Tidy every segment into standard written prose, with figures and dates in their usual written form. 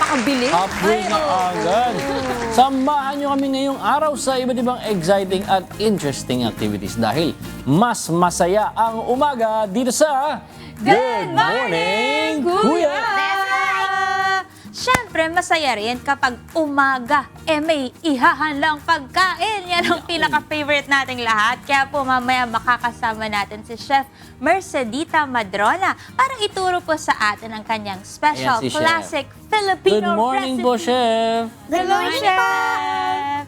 napakabilis. Upgrade na agad. Samahan nyo kami ngayong araw sa iba't ibang exciting at interesting activities dahil mas masaya ang umaga dito sa Good Morning, Kuya! Siyempre, masaya rin kapag umaga, may ihahandang pagkain. Yan ang pinaka-favorite nating lahat. Kaya po mamaya makakasama natin si Chef Mercedita Madrona para ituro po sa atin ang kanyang special Ayan si Chef. classic Filipino Good morning recipe. po, Chef! Good morning, Chef!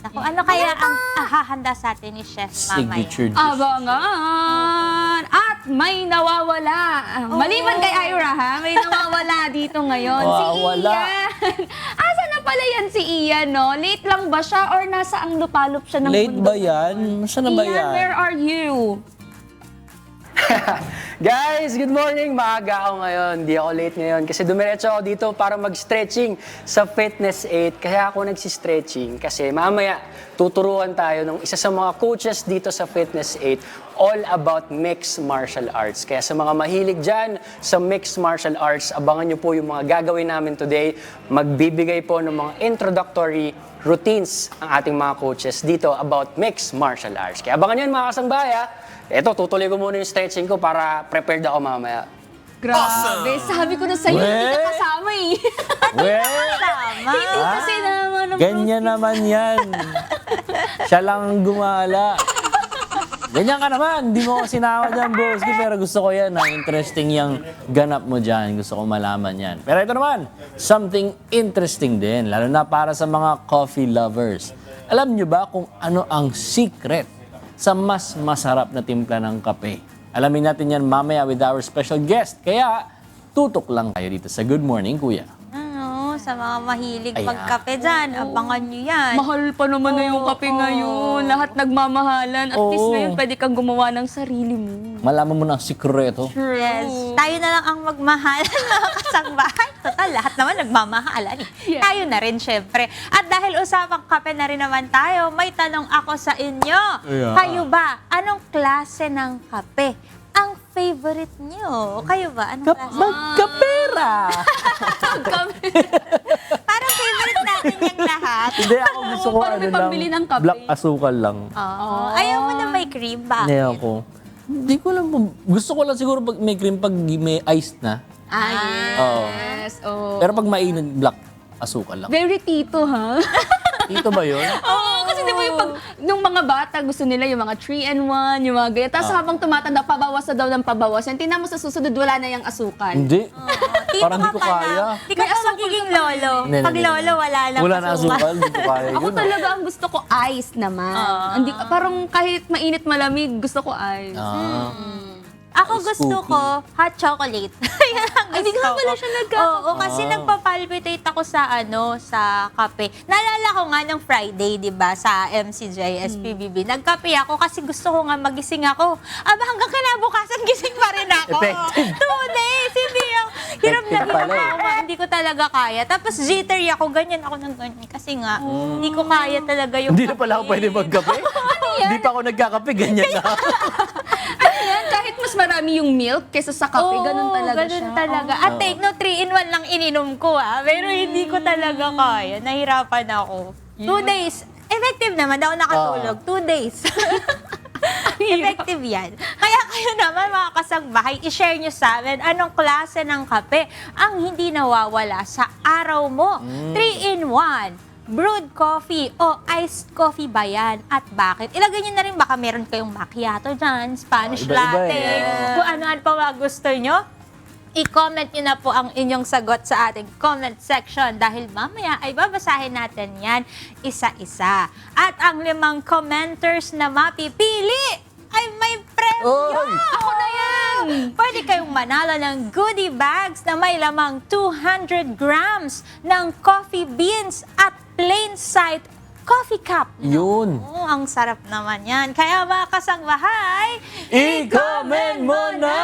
Naku, ano kaya ang hahanda sa atin ni Chef mamaya? Signature dish. Abangan! At may nawawala. Maliban kay Ira, ha? May nawawala dito ngayon. Wala. Si Ian. Asa na pala yan si Ian, no? Late lang ba siya or nasa ang lupalop siya ng Late mundo? ba yan? Saan na ba Ian, yan? where are you? Guys, good morning! Maaga ako ngayon. Di ako late ngayon kasi dumiretso ako dito para mag-stretching sa Fitness 8. Kaya ako nagsi-stretching kasi mamaya tuturuan tayo ng isa sa mga coaches dito sa Fitness 8 all about mixed martial arts. Kaya sa mga mahilig dyan sa mixed martial arts, abangan nyo po yung mga gagawin namin today. Magbibigay po ng mga introductory routines ang ating mga coaches dito about mixed martial arts. Kaya abangan nyo mga kasangbaya. Ito, tutuloy ko muna yung stretching ko para prepared ako mamaya. Grabe, sabi ko na sa'yo, hindi ka kasama eh. Well, Tama. Hindi kasi naman ang ganyan naman yan. Siya lang ang gumala. Ganyan ka naman. Hindi mo ko sinama dyan, broski. Pero gusto ko yan. Interesting yung ganap mo dyan. Gusto ko malaman yan. Pero ito naman, something interesting din. Lalo na para sa mga coffee lovers. Alam nyo ba kung ano ang secret sa mas masarap na timpla ng kape? Alamin natin yan mamaya with our special guest. Kaya, tutok lang tayo dito sa Good Morning, Kuya. Ano, sa mga mahilig Ayan. magkape dyan, abangan nyo yan. Mahal pa naman na yung kape ngayon. Lahat nagmamahalan. At least Oo. ngayon, pwede kang gumawa ng sarili mo. Malaman mo na ang sikreto. Yes. Tayo na lang ang magmahalan, mga kasangbahay. Total, lahat naman nagmamahalan. Yeah. Tayo na rin, syempre. At dahil usapang kape na rin naman tayo, may tanong ako sa inyo. Yeah. Kayo ba, anong klase ng kape ang favorite nyo? Kayo ba? Anong klase? Magkapera! Parang favorite natin yung lahat. Hindi, ako gusto ko Parang ano may pambili ng lang, kape. black asukal lang. Oo. Ayaw mo na may cream ba? Hindi ako. Hindi ko lang, gusto ko lang siguro pag may cream, pag may iced na. Oo. Yes. Oh. Pero pag mainit, black asukal lang. Very tito, ha? Ito ba yun? Oo, kasi di ba yung pag, nung mga bata, gusto nila yung mga 3-in-1, yung mga ganyan. Tapos habang tumatanda, pabawas na daw ng pabawas. Yan, tingnan mo sa susunod, wala na yung asukal. Hindi. Tito Parang di ka ko pa kaya. na. Di ka pa magiging lolo. Hindi, Pag hindi, lolo, wala lang. Wala na asukal, hindi ko kaya Ako yun. talaga ang gusto ko ice naman. Hindi, parang kahit mainit malamig, gusto ko ice. Ako Ice gusto cookie. ko hot chocolate. Yan ang Ay, di gusto nga pala ko. siya Oo, kasi nagpapalpitate ako sa sa kape. Naalala ko nga ng Friday, 'di ba, sa MCJ, SPBB. Nagkape ako kasi gusto ko nga magising ako. Aba, hanggang kinabukasan gising pa rin ako. Effective. 2 days, hindi ako. Hirap na Effective hirap pala eh. ako. Hindi ko talaga kaya. Tapos jittery ako, ganyan ako ng ganyan. Kasi nga, hindi ko kaya talaga yung Hindi na pala ako pwede magkape. Hindi pa ako nagkakape, ganyan na. Ano yan? Kahit mas marami yung milk kaysa sa kape, ganun talaga ganun siya. talaga. At take no, 3-in-1 lang ininom ko pero hindi ko talaga kaya. Nahirapan ako. 2 days. Effective naman. Daw nakatulog. 2 days. Effective yan. Kaya kayo naman mga kasangbahay, i-share nyo sa amin anong klase ng kape ang hindi nawawala sa araw mo. 3-in-1. Brewed coffee o iced coffee ba yan? At bakit? Ilagay nyo na rin, baka meron kayong macchiato dyan, Spanish Iba-iba latte, eh. kung ano-ano pa mga gusto nyo. I-comment nyo na po ang inyong sagot sa ating comment section dahil mamaya ay babasahin natin yan isa-isa. At ang 5 commenters na mapipili ay may premyo! Oy! Ako na yan! Pwede kayong manalo ng goodie bags na may lamang 200 grams ng coffee beans at plain sight coffee cup. Yun. Oo, ang sarap naman yan. Kaya mga kasangbahay, I-comment mo na!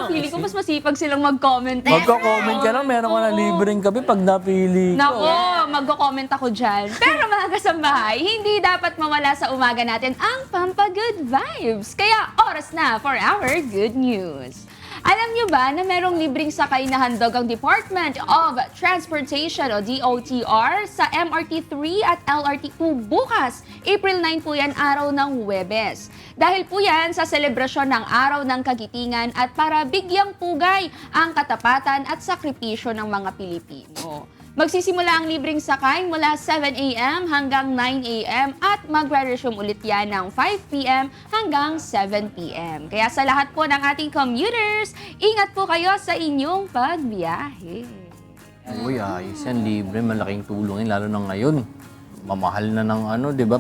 Feeling ko mas masipag silang mag-comment. Magko-comment ka na, meron ka na libreng kape pag napili ka. Nako, magko-comment ako dyan. Pero mga kasambahay, hindi dapat mawala sa umaga natin ang Pampa Good Vibes. Kaya oras na for our good news. Alam niyo ba na merong libreng sakay na handog ang Department of Transportation o DOTR sa MRT 3 at LRT 2 bukas? April 9 po yan, araw ng Huwebes. Dahil po yan sa selebrasyon ng Araw ng Kagitingan at para bigyang pugay ang katapatan at sakripisyo ng mga Pilipino. Magsisimula ang libreng sakay mula 7 a.m. hanggang 9 a.m. at magre-resume ulit yan ng 5 p.m. hanggang 7 p.m. Kaya sa lahat po ng ating commuters, ingat po kayo sa inyong pagbiyahe. Uy, ayos yan, libre, malaking tulong yun, lalo na ngayon. Mamahal na ng ano, di ba?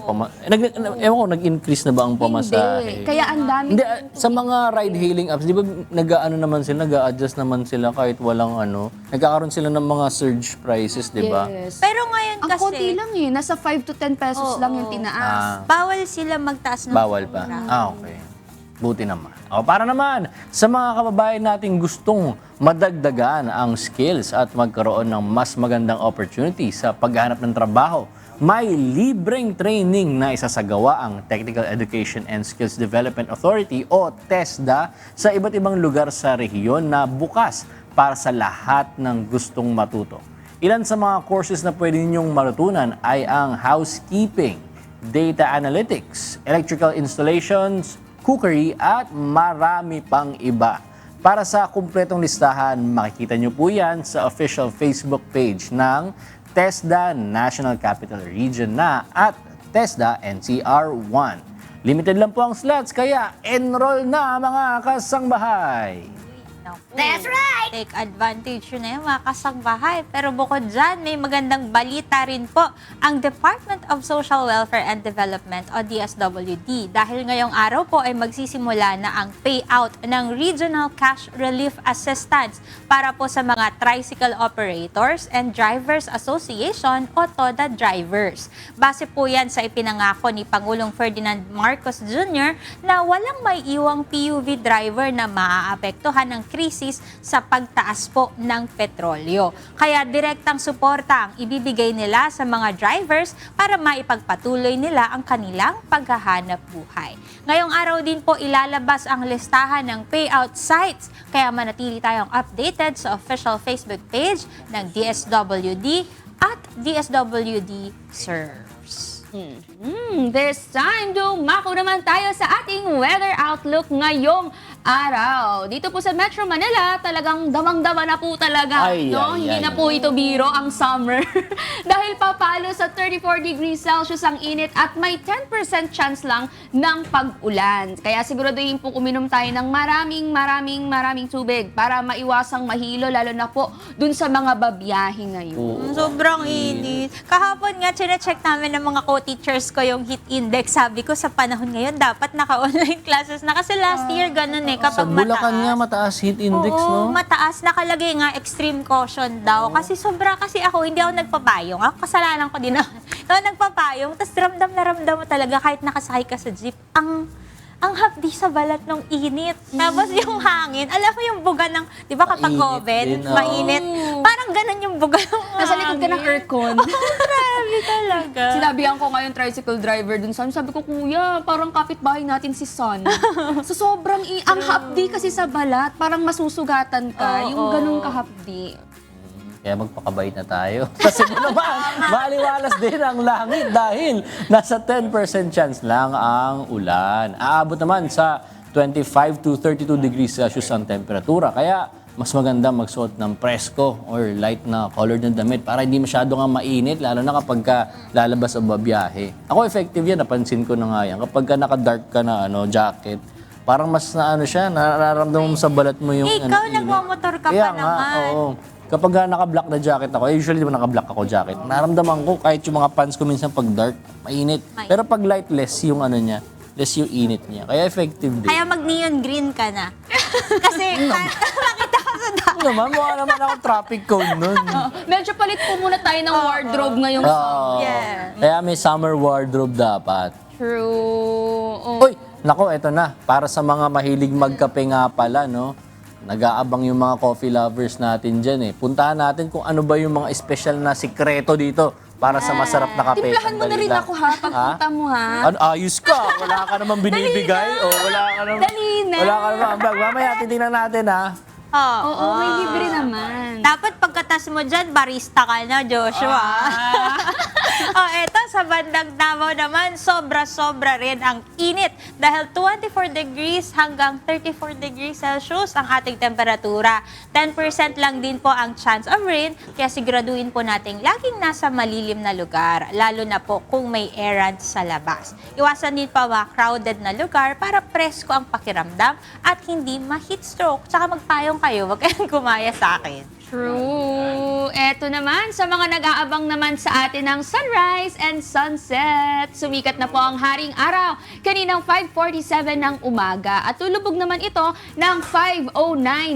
Ewan ko, nag-increase na ba ang pamasahe? Hindi. Kaya ang dami. Hindi, sa mga ride-hailing apps, di ba nag-ano naman sila, nag-a-adjust naman sila kahit walang ano, nagkakaroon sila ng mga surge prices, di ba? Yes. Pero ngayon Ang kasi, konti lang eh. Nasa 5 to 10 pesos lang yung tinaas. bawal sila magtaas ng Bawal pa? Okay. Buti naman. O, para naman, sa mga kababayan nating gustong madagdagan ang skills at magkaroon ng mas magandang opportunity sa paghahanap ng trabaho, may libreng training na isasagawa ang Technical Education and Skills Development Authority o TESDA sa iba't ibang lugar sa rehiyon na bukas para sa lahat ng gustong matuto. Ilan sa mga courses na pwede ninyong matutunan ay ang housekeeping, data analytics, electrical installations, cookery at marami pang iba. Para sa kumpletong listahan, makikita niyo po yan sa official Facebook page ng TESDA National Capital Region na at TESDA NCR1. Limited lang po ang slots kaya enroll na mga kasangbahay! That's right! Take advantage yun na yung mga kasangbahay. Pero bukod dyan, may magandang balita rin po ang Department of Social Welfare and Development o DSWD. Dahil ngayong araw po ay magsisimula na ang payout ng Regional Cash Relief Assistance para po sa mga Tricycle Operators and Drivers Association o TODA Drivers. Base po yan sa ipinangako ni Pangulong Ferdinand Marcos Jr. na walang may iwang PUV driver na maaapektuhan ng krisis sa pagtaas po ng petrolyo. Kaya direktang suporta ang ibibigay nila sa mga drivers para maipagpatuloy nila ang kanilang paghahanap buhay. Ngayong araw din po ilalabas ang listahan ng payout sites, kaya manatili tayong updated sa official Facebook page ng DSWD at DSWD Serves. This time, dumako naman tayo sa ating weather outlook ngayong araw. Dito po sa Metro Manila, talagang damang-dama na po talaga. Ay, no? ay, Hindi ay. na po ito biro ang summer. Dahil papalo sa 34 degrees Celsius ang init at may 10% chance lang ng pag-ulan. Kaya siguraduhin po uminom tayo ng maraming tubig para maiwasang mahilo, lalo na po dun sa mga babiyahe ngayon. Sobrang init. Kahapon nga, chinecheck namin ng mga co-teachers ko yung heat index. Sabi ko, sa panahon ngayon, dapat naka-online classes na. Kasi last year, ganun eh, Sa kapag Bulacan nga mataas. mataas heat index, Oo, no? mataas. Nakalagay nga extreme caution daw. Kasi sobra, kasi ako, hindi ako nagpapayong. Ako, kasalanan ko din ako. Ako nagpapayong, tapos ramdam na ramdam mo talaga kahit nakasakay ka sa jeep. Ang hapdi sa balat ng init. Tapos yung hangin, alam mo yung buga ng, di ba kapag Mainit oven, din, oo. mainit. Parang ganun yung buga ng Nasa likod ka ng hangin. aircon. Grabe talaga. Sinabihan ko ngayon tricycle driver dun sa amin. Sabi ko, kuya, parang kapitbahay natin si Son. So sobrang ang hapdi kasi sa balat, parang masusugatan ka. Oo. Yung ganun kahapdi. Kaya magpakabait na tayo. Kasi naman, maliwalas din ang langit dahil nasa 10% chance lang ang ulan. Aabot naman sa 25 to 32 degrees Celsius ang temperatura. Kaya mas maganda magsuot ng presko or light na colored na damit para hindi masyado nga mainit, lalo na kapag ka lalabas o babiyahe. Ako effective yan, napansin ko na nga yan. Kapag ka naka-dark ka na jacket, parang mas na siya, nararamdaman mo sa balat mo yung Ikaw, init. nagmamotor ka Kaya pa nga, naman. oo. Kapag naka-black na jacket ako, usually di ba naka-black ako jacket, naramdaman ko kahit yung mga pants ko minsan pag dark, mainit. Pero pag light, less yung niya, less yung init niya. Kaya effective din. Kaya mag-neon green ka na. Kasi, makita ka sa Ano naman, mukha naman ako traffic cone nun. Medyo palit po muna tayo ng wardrobe ngayong Oo. Yeah. Kaya may summer wardrobe dapat. True. Uy, nako, eto na. Para sa mga mahilig magkape nga pala, no? nag-aabang yung mga coffee lovers natin dyan eh. Puntahan natin kung ano ba yung mga special na sikreto dito para sa masarap na kape. Timplahan mo na Sandali rin lang. ako ha, pagpunta mo ha. Ano, ayos ka. Wala ka naman binibigay. O wala ka naman. Dali na. Wala ka naman. Ambag, mamaya titingnan natin ha. Oo. Oo, may libre naman. Dapat pagkatas mo dyan, barista ka na, Joshua. Eto, sa bandang Davao naman, sobra-sobra rin ang init. Dahil 24 degrees hanggang 34 degrees Celsius ang ating temperatura. 10% lang din po ang chance of rain, kaya siguraduhin po nating laging nasa malilim na lugar, lalo na po kung may errand sa labas. Iwasan din pa mga crowded na lugar para presko ang pakiramdam at hindi ma-heat stroke. Tsaka magpayong kayo, wag kayong kumaya sa akin. True. Eto naman, sa mga nag-aabang naman sa atin ng sunrise and sunset. Sumikat na po ang haring araw kaninang 5:47 ng umaga at tulubog naman ito ng 5:09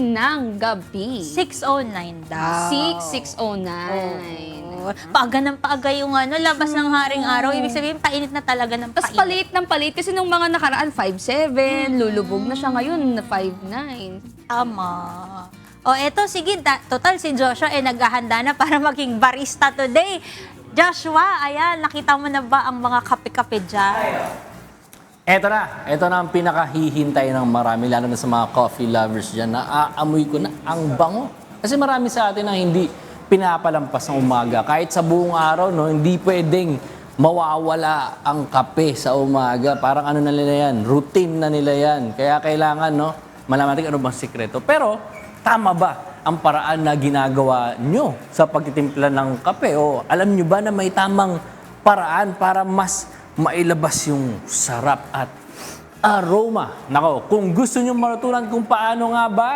ng gabi. 6:09 daw. 6:09. Paaga ng paaga yung labas ng haring araw. Ibig sabihin, painit na talaga ng Tapos painit. palit ng palit kasi nung mga nakaraan 5:07, lulubog na siya ngayon na 5:09. Tama. Eto, sige, total si Joshua naghahanda na para maging barista today. Joshua, ayan, nakita mo na ba ang mga kape-kape dyan? Ito na ang pinakahihintay ng marami, lalo na sa mga coffee lovers dyan. Naaamoy ko na ang bango. Kasi marami sa atin na hindi pinapalampas ng umaga. Kahit sa buong araw, no, hindi pwedeng mawawala ang kape sa umaga. Parang ano na nila yan, routine na nila yan. Kaya kailangan, no, malaman natin ano bang sikreto. Pero, tama ba ang paraan na ginagawa nyo sa pagtitimpla ng kape? O alam nyo ba na may tamang paraan para mas mailabas yung sarap at aroma? Nako, kung gusto nyo matutunan kung paano nga ba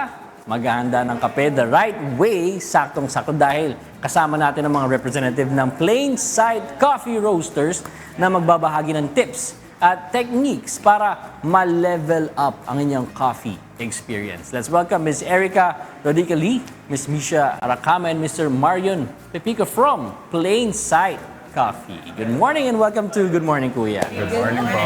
maghahanda ng kape the right way, saktong-sakto dahil kasama natin ang mga representative ng Plainside Coffee Roasters na magbabahagi ng tips at techniques para ma-level up ang inyong coffee experience. Let's welcome Ms. Erica Rodica Lee, Ms. Misha Arakama, and Mr. Marion Pepico from Plainside Coffee. Good morning and welcome to Good Morning, Kuya. Good morning po.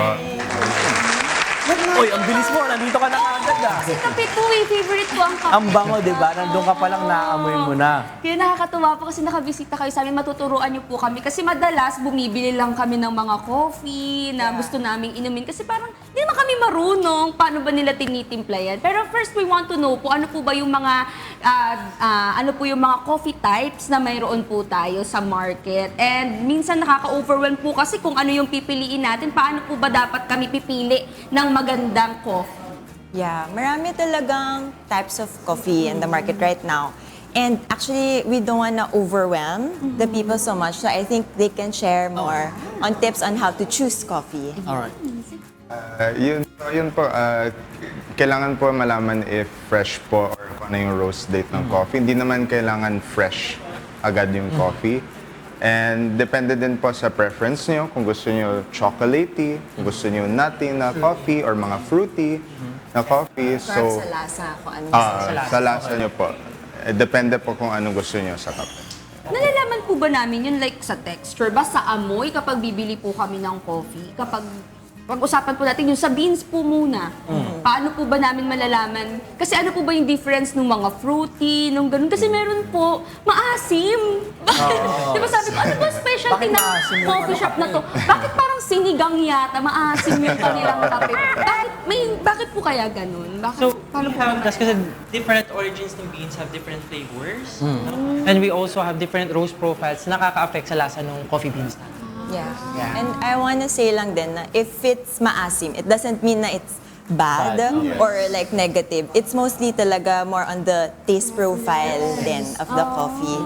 Uy, ang bilis mo. Nandito ka na kaagad ah. Kasi kape ko favorite ko ang kape. Ang bango, di ba? Nandun ka palang naamoy mo na. Kaya nakakatuwa po kasi nakabisita kayo sa amin, matuturuan niyo po kami. Kasi madalas, bumibili lang kami ng mga coffee na gusto naming inumin. Kasi parang, hindi naman kami marunong paano ba nila tinitimpla yan. Pero first, we want to know po, ano po ba yung mga, coffee types na mayroon po tayo sa market. And minsan nakaka-overwhelm po kasi kung ano yung pipiliin natin, paano po ba dapat kami pipili ng magandang coffee. Yeah, marami talagang types of coffee in the market right now. And actually, we don't want to overwhelm the people so much. So I think they can share more on tips on how to choose coffee. Alright. Yun po, kailangan po malaman if fresh po or kung ano yung roast date ng coffee. Hindi naman kailangan fresh agad yung coffee. And depende din po sa preference nyo, kung gusto nyo chocolatey, kung gusto nyo nutty na coffee or mga fruity na coffee. So, sa lasa, kung ano Sa lasa nyo po. Depende po kung anong gusto nyo sa kape. Nalalaman po ba namin yun like sa texture ba, sa amoy kapag bibili po kami ng coffee? Kapag pag-usapan po natin yung sa beans po muna. Paano po ba namin malalaman? Kasi ano po ba yung difference ng mga fruity, nung ganun? Kasi meron po, maasim. Di ba sabi ko, ano ba specialty Bakit ng maasim yung coffee shop na to? Bakit parang sinigang yata, maasim yung kanilang kape? Bakit po kaya ganun? Bakit, So, paano we po have, kasi different origins ng beans have different flavors. And we also have different roast profiles na nakaka-affect sa lasa ng coffee beans natin. Yeah. And I want to say lang din na if it's maasim, it doesn't mean na it's bad or like negative. It's mostly talaga more on the taste profile then of the coffee.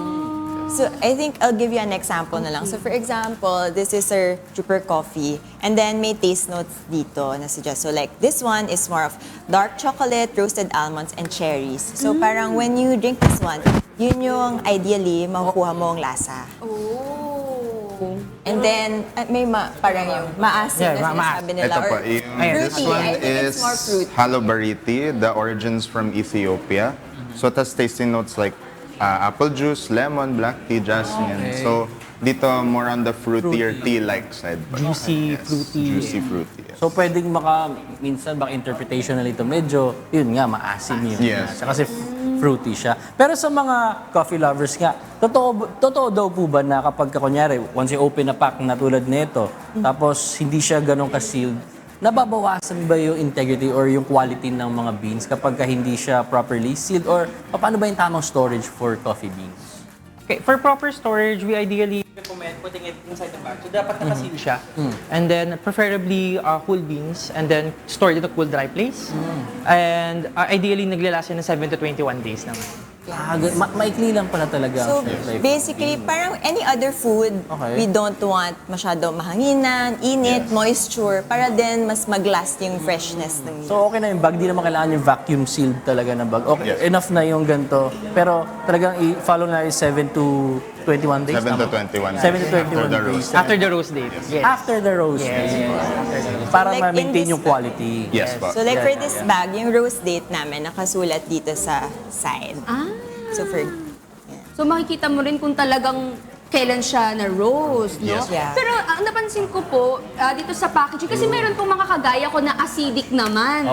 So I think I'll give you an example na lang. So for example, this is our Trooper coffee and then may taste notes dito na suggest. So like this one is more of dark chocolate, roasted almonds, and cherries. So parang when you drink this one, yun yung ideally makukuha mo ang lasa. And then, parang yung maasim Yeah, na sinasabi nila. Ito po, or this fruity. one I think is it's more fruit. Halobariti, the origins from Ethiopia. So it has tasting notes like apple juice, lemon, black tea, jasmine. So Dito, more on the fruitier tea-like side. po. Juicy, fruity. Juicy, fruity. Yes. So pwedeng minsan baka interpretation na nito, medyo, yun nga, maasim yun. Yes. Kasi fruity siya. Pero sa mga coffee lovers nga, totoo daw po ba na kapag kunyari, once you open a pack na tulad nito, tapos hindi siya ganun ka-sealed, nababawasan ba yung integrity or yung quality ng mga beans kapag hindi siya properly sealed? Or paano ba yung tamang storage for coffee beans? Okay, for proper storage, we ideally recommend putting it inside the bag. So dapat nakaseal siya. And then preferably whole beans and then stored in a cool dry place. And ideally naglalast yan ng 7 to 21 days naman. Maikli lang pala talaga. So ang shelf life. basically, parang any other food, Okay. we don't want masyado mahanginan, init, moisture, para din mas mag-last yung freshness ng So okay na yung bag, di naman kailangan yung vacuum sealed talaga na bag. Okay, Yes. enough na yung ganito. Pero talagang i-follow na yung 7 to 21 days. 7 to tama? 21 7 to 21 days. After the days. roast. After the roast date. Yes. After the roast. Para Like in ma-maintain this- yung quality. Yes po. So like for this bag, yung roast date namin, nakasulat dito sa side. So for, So makikita mo rin kung talagang kailan siya na roast, no? Yes. Yeah. Pero ang napansin ko po dito sa packaging, kasi meron pong mga kagaya ko na acidic naman.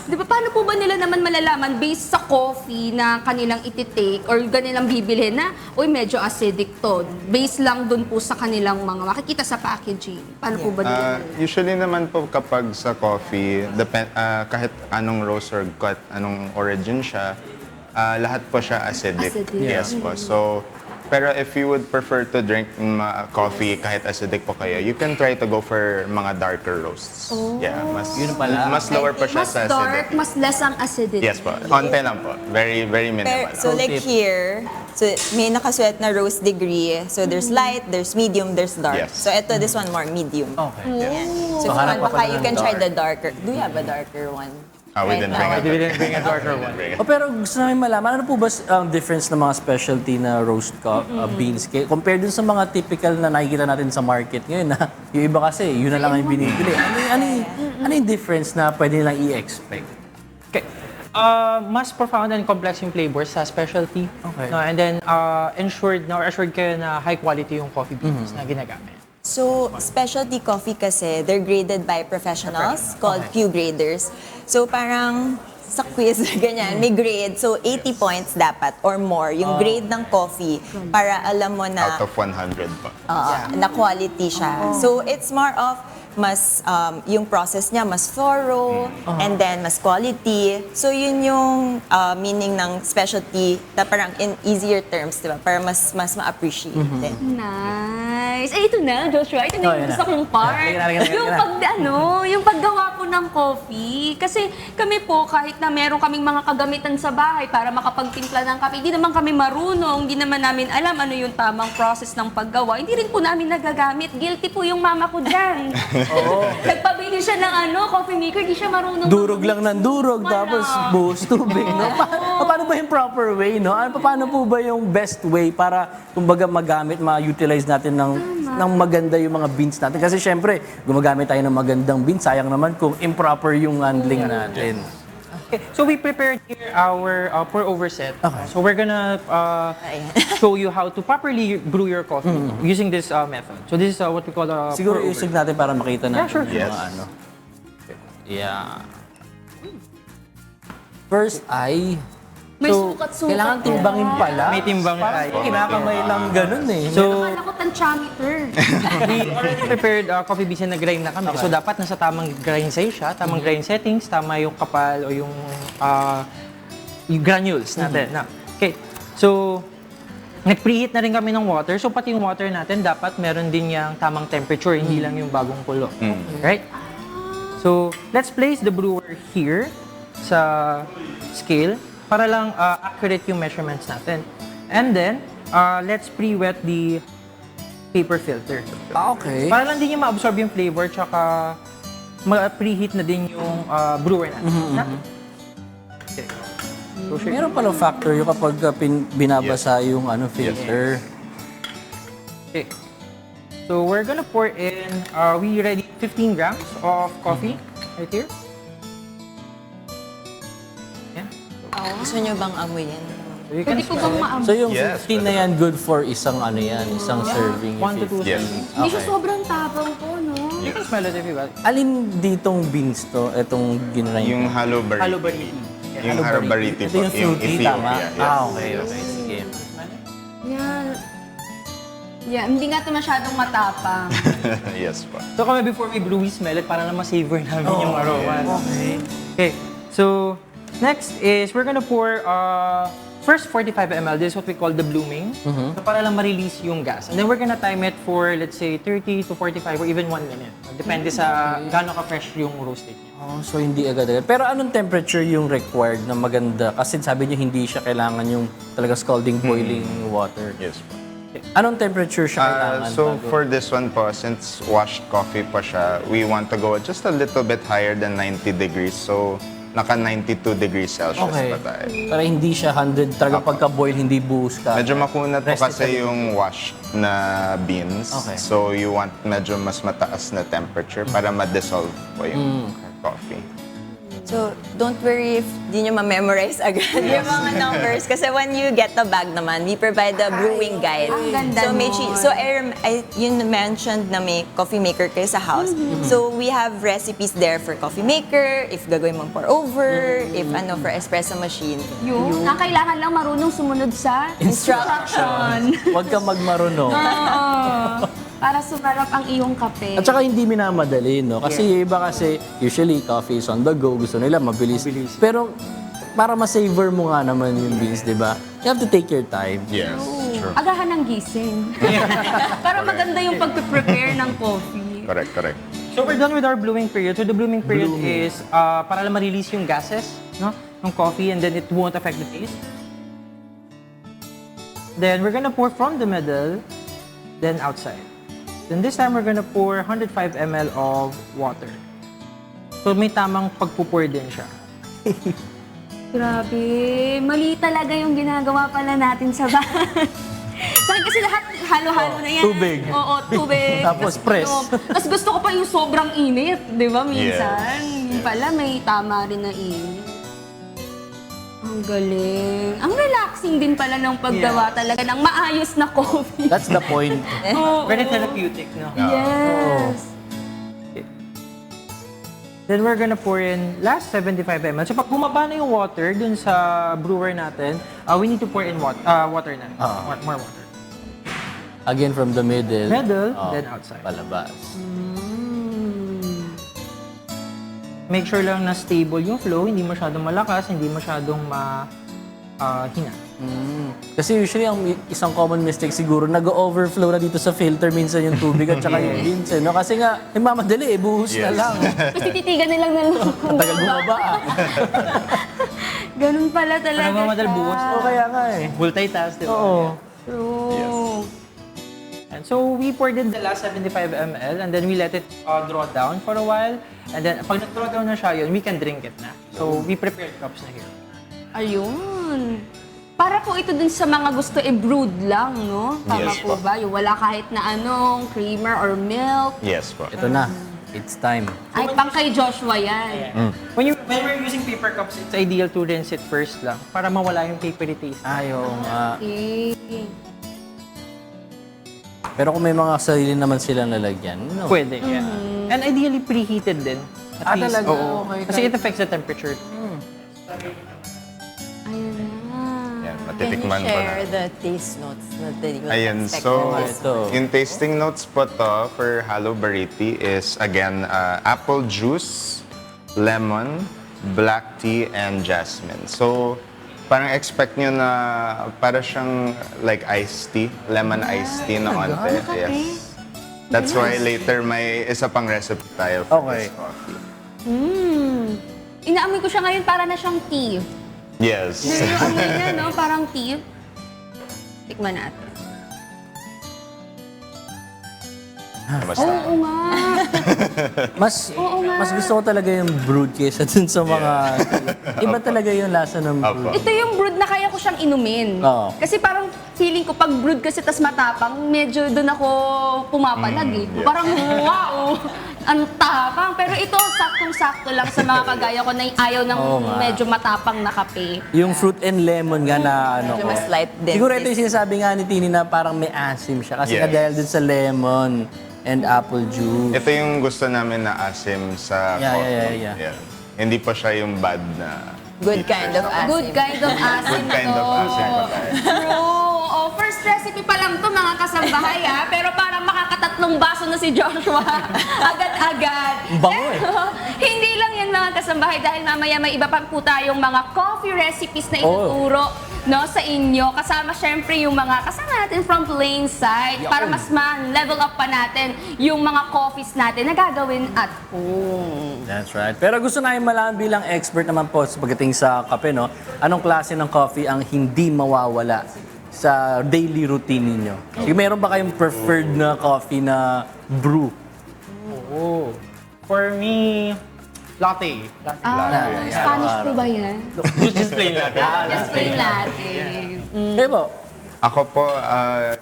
Di ba, paano po ba nila naman malalaman based sa coffee na kanilang ititake or kanilang bibili na, uy, medyo acidic to. Based lang dun po sa kanilang mga makikita sa packaging. Paano po ba nila? Usually naman po kapag sa coffee, kahit anong roast or cut, anong origin siya, lahat po siya acidic. Acidic. Yes po. So, pero if you would prefer to drink coffee kahit acidic po kayo, you can try to go for mga darker roasts. Yeah, mas lower po siya Mas sa dark, acidity. mas less ang acidity. Yes po. Onte lang po. Very, very minimal. so like tip. here, so may nakasulat na roast degree. So there's light, there's medium, there's dark. Yes. So ito, this one more medium. Okay. Yan. So, So, if hanap you want, pa baka pala you ng can try dark. the darker. Do you have a darker one? We Right didn't now. bring it. We didn't bring a darker one. O pero gusto namin malaman, ano po ba ang difference ng mga specialty na roast beans? Compared dun sa mga typical na nakikita natin sa market ngayon na yung iba kasi, yun na lang ang binibili. Ano yung difference na pwede nilang i-expect? Okay. Mas profound and complex yung flavors sa specialty. Okay. No, and then assured kayo na high quality yung coffee beans na ginagamit. So, specialty coffee kasi, they're graded by professionals called Q graders. So, parang sa quiz, ganyan, may grade. So, 80 points dapat or more yung grade ng coffee para alam mo na Out of 100 po. na quality siya. So, it's more of mas yung process niya mas thorough and then mas quality. So yun yung meaning ng specialty na parang in easier terms, 'di ba? Para mas ma-appreciate din. Nice. Ay, ito na, Joshua. Ito na Oh, yung yan gusto na. kong part. Lagyan na. Yung paggawa po ng coffee. Kasi kami po, kahit na meron kaming mga kagamitan sa bahay para makapagtimpla ng kape, hindi naman kami marunong, hindi naman namin alam ano yung tamang process ng paggawa. Hindi rin po namin nagagamit. Guilty po yung mama ko dyan. Nagpabili siya ng coffee maker, di siya marunong. Durog lang ng durog, Wala. tapos buhos tubig, no? Paano ba yung proper way, no? Paano po ba yung best way para, kumbaga, magamit, ma-utilize natin ng maganda yung mga beans natin? Kasi syempre, gumagamit tayo ng magandang beans, sayang naman kung improper yung handling natin. Okay, so we prepared here our pour-over set. Okay. So we're gonna show you how to properly brew your coffee using this method. So this is what we call a Siguro pour-over. isig natin para makita natin sure. yung Yes. mga ano. Yeah. First ay, May so, sukat-sukat. kailangan timbangin pala. May timbang Parang tayo. kinakamay lang ganun eh. So Akala ko tantiometer. we already prepared coffee beans na nag-grind na kami. So dapat nasa tamang grind size siya, tamang grind settings, tama yung kapal o yung granules natin. Na, okay. So nag-preheat na rin kami ng water. So pati yung water natin dapat meron din yung tamang temperature, hindi lang yung bagong kulo. Right? So let's place the brewer here sa scale para lang accurate yung measurements natin. And then let's pre-wet the paper filter. Okay. Para lang din yung ma-absorb yung flavor tsaka ma-preheat na din yung brewer natin. Okay. So, sure. Meron pala factor yung kapag binabasa yung filter. Okay. So we're gonna pour in, we ready 15 grams of coffee right here. Yan. Gusto nyo bang amuyin? You can Pwede ko bang maabot? So yung Yes, 15 na yan, good for isang ano yan, isang serving. 1 to 2 Yes. servings. Hindi siya Okay. sobrang tapang po, no? You can smell it if you want. Alin ditong beans to? Itong ginrain? Yung halo bariti. Halo bariti. Yung halo bariti Ito po. yung fruity, tama? Ethiopia, yes. Ah, okay, okay. Sige. Yeah. Yeah, hindi nga ito masyadong matapang. Yes po. So kami before we brew, we smell it para na ma-savor namin yung aroma. Okay. So, next is we're gonna pour first 45 ml. This is what we call the blooming. So para lang ma-release yung gas. And then we're gonna time it for, let's say, 30 to 45 or even 1 minute. Depende sa gaano ka-fresh yung roasted niya. Oh, so hindi agad-agad. Pero anong temperature yung required na maganda? Kasi sabi niyo hindi siya kailangan yung talaga scalding boiling water. Yes po. Anong temperature siya kailangan? So bago? for this one po, since washed coffee pa siya, we want to go just a little bit higher than 90 degrees. So naka 92 degrees Celsius Okay. pa tayo. Para hindi siya 100, talaga pagka-boil, hindi buhos ka. Medyo makunat po Rest it a kasi little. yung washed na beans. Okay. So you want medyo mas mataas na temperature para ma-dissolve po yung coffee. So, don't worry if di nyo ma-memorize agad yung mga numbers. Kasi when you get the bag naman, we provide the brewing guide. Ang ganda So, nun. yun mentioned na may coffee maker kayo sa house. So, we have recipes there for coffee maker, if gagawin mong pour over, if for espresso machine. Yung kailangan lang marunong sumunod sa instruction. Huwag kang magmarunong. Oo. Para sumarap ang iyong kape. At saka hindi minamadali, no? Kasi yung iba kasi, usually coffee is on the go, gusto nila mabilis. Pero para ma-savor mo nga naman yung beans, di ba? You have to take your time. Yes, true. Agahan ng gising. Para maganda yung pag-prepare ng coffee. Correct, correct. So we're done with our blooming period. So the blooming period is para lang ma-release yung gases, no, ng coffee, and then it won't affect the taste. Then we're gonna pour from the middle, then outside. Then this time we're gonna pour 105 ml of water. So may tamang pagpupur din siya. Grabe. Mali talaga yung ginagawa pala natin sa bahay. Sa akin kasi lahat halo-halo na yan. Tubig. Oo, tubig. Tapos press. Tapos gusto ko pa yung sobrang init, di ba, minsan? Yes. Yung pala may tama rin na init. Ang galing. Ang relaxing din pala ng paggawa talaga ng maayos na coffee. That's the point. Oo. Very therapeutic, no? Yes. Then we're gonna pour in last 75 ml. So pag bumaba na yung water dun sa brewer natin, we need to pour in water na. More water. Again, from the middle. Middle, Oh, then outside. Palabas. Make sure lang na stable yung flow, hindi masyadong malakas, hindi masyadong hina. Kasi usually, ang isang common mistake siguro, nag-overflow na dito sa filter minsan yung tubig at saka yung beans. No? Kasi nga, mamadali buhos na Yes. lang. Tapos tititigan nilang Tagal bumaba Ganun pala talaga Parang mamadal siya. buhos. O kaya nga eh. Multitask, di ba? Oo. True. And so we poured in the last 75 ml and then we let it draw down for a while. And then pag nag-draw down na siya yun, we can drink it na. So we prepared cups na here. Ayun. Para po ito din sa mga gusto i-brewed lang, no? Tama Yes po po. ba? Yung wala kahit na anong creamer or milk. Yes po. Ito na. It's time. Ay, pang kay Joshua yan. When we're using paper cups, it's ideal to rinse it first lang para mawala yung papery taste. Ayaw nga. Okay. Pero kung may mga sarili naman silang lalagyan, no? Pwede, yeah. And ideally preheated din. At least, talaga? oo. Okay, Kasi it affects the temperature. Ayun na. Yan, Can you matitikman ko na. share the taste notes na you would Ayan, expect so from this? Ito. yung tasting notes po to for Halo Bariti is again apple juice, lemon, black tea, and jasmine. So parang expect nyo na para siyang like iced tea, lemon iced tea na onte. Yes. That's why later may isa pang recipe tayo for Okay. this coffee. Inaamoy ko siya ngayon para na siyang tea. Yes. Yung amoy niya, no? Parang tea. Tikman natin. Kamusta? Oo nga. Oo nga. Mas gusto ko talaga yung brewed kesa dun sa mga... Iba talaga yung lasa ng brewed. Opo. Ito yung brewed na kaya ko siyang inumin. Oo. Kasi parang feeling ko pag brewed kasi tas matapang, medyo doon ako pumapalag eh. yes. Parang wow, ang tapang. Pero ito, saktong-sakto lang sa mga kagaya ko na ayaw ng Oo nga. medyo matapang na kape. Yung fruit and lemon nga na ano Medyo ko. mas light din. Siguro ito yung sinasabi nga ni Tini na parang may asim siya. Kasi Yes. nga dahil dun sa lemon and apple juice. Ito yung gusto namin na asim sa Yeah, coffee. yeah. Yeah. Hindi pa siya yung bad na Good kind of asim. Good kind of asim Good kind to. of asim pa tayo. True. Oh, first recipe pa lang to mga kasambahay ha. Pero parang makakatatlong baso na si Joshua. Agad-agad. Ang bango eh. Pero, hindi lang yan mga kasambahay dahil mamaya may iba pa po tayong mga coffee recipes na ituturo no, sa inyo. Kasama syempre yung mga kasama natin from Plainside para mas ma-level up pa natin yung mga coffees natin na gagawin at home. That's right. Pero gusto namin malaman bilang expert naman po sa pagdating sa kape, no? Anong klase ng coffee ang hindi mawawala sa daily routine ninyo? Sige, meron ba kayong preferred na coffee na brew? Oh. For me, latte. Spanish po ba yan? Just plain latte. Just plain latte. Kayo po? Ako po,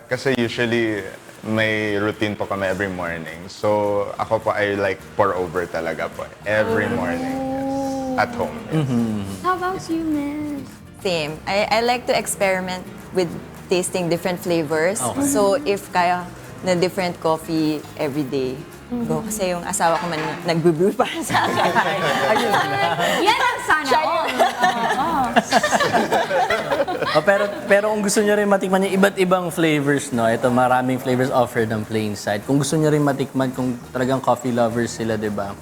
kasi usually may routine po kami every morning. So ako po, I like pour over talaga po. Every morning. Yes. At home. Yes. How about you, Miss? Same. I like to experiment with tasting different flavors. So if kaya na different coffee every day, go. Kasi yung asawa ko man nag-brew para sa akin. Yan ang sana all. Pero kung gusto nyo rin matikman yung iba't ibang flavors, no? Ito, maraming flavors offered ng Plainside. Kung gusto nyo rin matikman, kung talagang coffee lovers sila, di ba?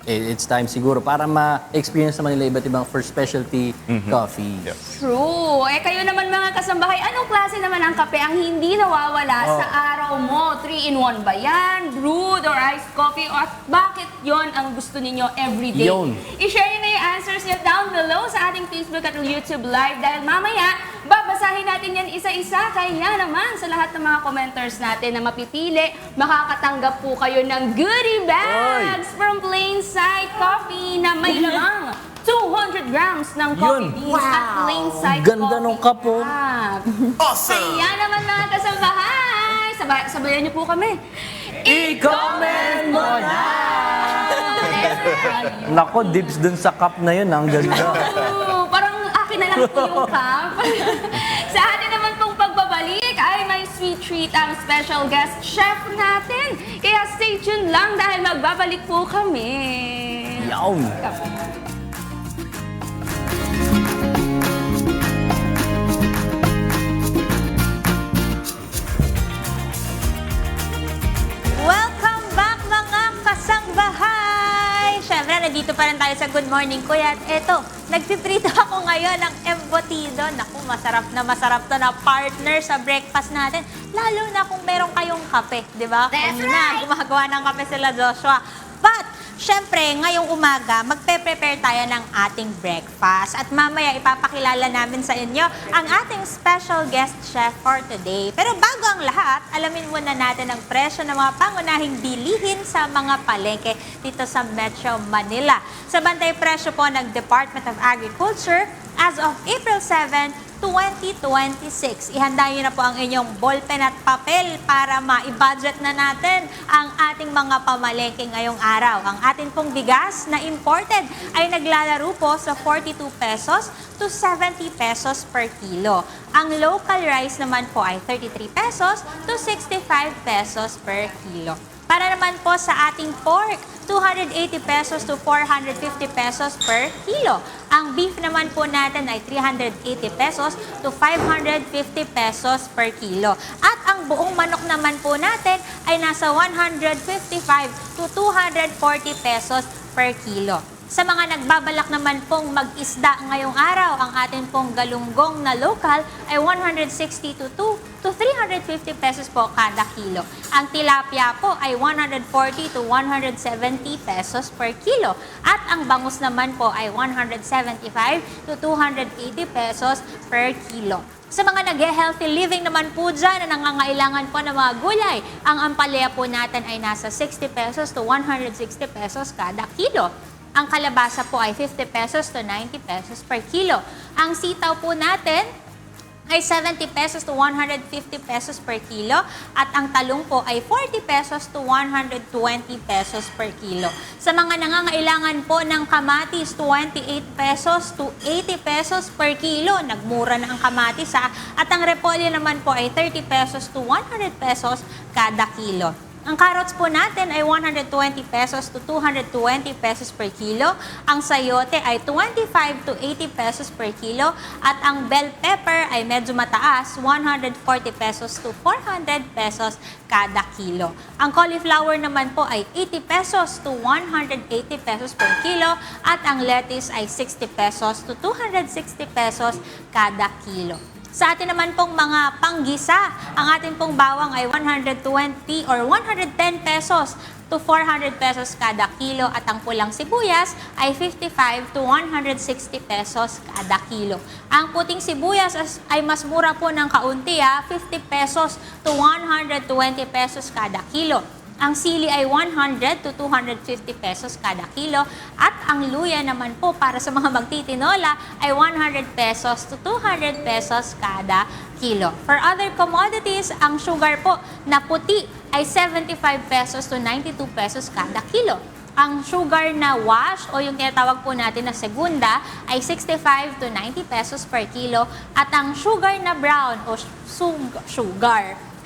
It's time siguro para ma-experience naman nila iba't ibang for specialty coffee. Yep. True. Eh kayo naman mga kasambahay, anong klase naman ang kape ang hindi nawawala sa araw mo? 3-in-1 ba yan? Brewed or iced coffee? At bakit yon ang gusto ninyo everyday? Yun. I-share nyo na yung answers nyo down below sa ating Facebook at YouTube Live dahil mamaya, babasahin natin yan isa-isa. Kaya naman sa lahat ng mga commenters natin na mapipili, makakatanggap po kayo ng goodie bags from Plainside Coffee na may lamang 200 grams ng coffee Yun. beans at Plainside Ang ganda Coffee nung cup, oh. Cup. Kaya naman mga kasambahay, sabayan niyo po kami. I-comment mo na! Nako, dips dun sa cup na yun. Ang ganda. Oo, parang akin na lang po yung cup. Sa atin naman pong pagbabalik ay may sweet treat ang special guest chef natin. Kaya stay tuned lang dahil magbabalik po kami. Yawn. Welcome back mga kasangbahay! Siyempre, nandito pa rin tayo sa Good Morning Kuya. At eto, nagpiprito ako ngayon ng embutido. Naku, masarap to na partner sa breakfast natin. Lalo na kung meron kayong kape, di ba? That's Kanina, right! gumagawa ng kape sila Joshua. But, syempre, ngayong umaga, magpe-prepare tayo ng ating breakfast. At mamaya, ipapakilala namin sa inyo ang ating special guest chef for today. Pero bago ang lahat, alamin muna natin ang presyo ng mga pangunahing bilihin sa mga palengke dito sa Metro Manila. Sa bantay presyo po ng Department of Agriculture, as of April 7, 2026. Ihanda nyo na po ang inyong ballpen at papel para ma-budget na natin ang ating mga pamalengke ngayong araw. Ang atin pong bigas na imported ay naglalaro po sa 42 pesos to 70 pesos per kilo. Ang local rice naman po ay 33 pesos to 65 pesos per kilo. Para naman po sa ating pork, 280 pesos to 450 pesos per kilo. Ang beef naman po natin ay 380 pesos to 550 pesos per kilo. At ang buong manok naman po natin ay nasa 155 to 240 pesos per kilo. Sa mga nagbabalak naman pong mag-isda ngayong araw, ang atin pong galunggong na local ay 160 to 350 pesos po kada kilo. Ang tilapia po ay 140 to 170 pesos per kilo. At ang bangus naman po ay 175 to 280 pesos per kilo. Sa mga nag-healthy living naman po dyan na nangangailangan po ng mga gulay, ang ampalaya po natin ay nasa 60 pesos to 160 pesos kada kilo. Ang kalabasa po ay 50 pesos to 90 pesos per kilo. Ang sitaw po natin ay 70 pesos to 150 pesos per kilo at ang talong po ay 40 pesos to 120 pesos per kilo. Sa mga nangangailangan po ng kamatis, 28 pesos to 80 pesos per kilo. Nagmura na ang kamatis at ang repolyo naman po ay 30 pesos to 100 pesos kada kilo. Ang carrots po natin ay 120 pesos to 220 pesos per kilo. Ang sayote ay 25 to 80 pesos per kilo. At ang bell pepper ay medyo mataas, 140 pesos to 400 pesos kada kilo. Ang cauliflower naman po ay 80 pesos to 180 pesos per kilo. At ang lettuce ay 60 pesos to 260 pesos kada kilo. Sa atin naman pong mga panggisa, ang atin pong bawang ay 120 or 110 pesos to 400 pesos kada kilo at ang pulang sibuyas ay 55 to 160 pesos kada kilo. Ang puting sibuyas ay mas mura po ng kaunti, 50 pesos to 120 pesos kada kilo. Ang sili ay 100 to 250 pesos kada kilo at ang luya naman po para sa mga magtitinola ay 100 pesos to 200 pesos kada kilo. For other commodities, ang sugar po na puti ay 75 pesos to 92 pesos kada kilo. Ang sugar na wash o yung tinatawag po natin na segunda ay 65 to 90 pesos per kilo at ang sugar na brown o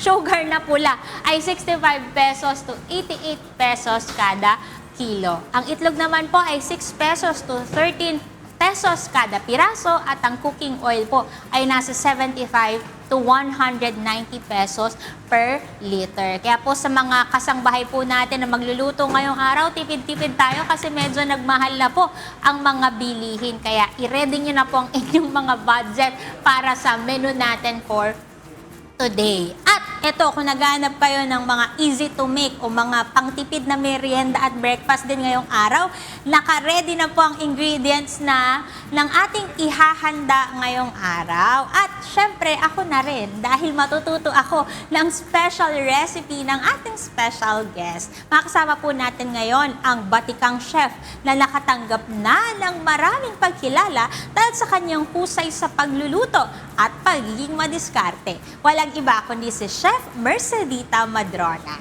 sugar na pula ay 65 pesos to 88 pesos kada kilo. Ang itlog naman po ay 6 pesos to 13 pesos kada piraso at ang cooking oil po ay nasa 75 to 190 pesos per liter. Kaya po sa mga kasangbahay po natin na magluluto ngayong araw, tipid-tipid tayo kasi medyo nagmahal na po ang mga bilihin. Kaya i-ready nyo na po ang inyong mga budget para sa menu natin for today. At eto, kung naghahanap kayo ng mga easy to make o mga pangtipid na merienda at breakfast din ngayong araw, naka-ready na po ang ingredients na ng ating ihahanda ngayong araw. At syempre, ako na rin dahil matututo ako ng special recipe ng ating special guest. Makasama po natin ngayon ang batikang chef na nakatanggap na ng maraming pagkilala dahil sa kanyang husay sa pagluluto at pagiging madiskarte. Walang iba kundi si Chef Mercedita Madrona.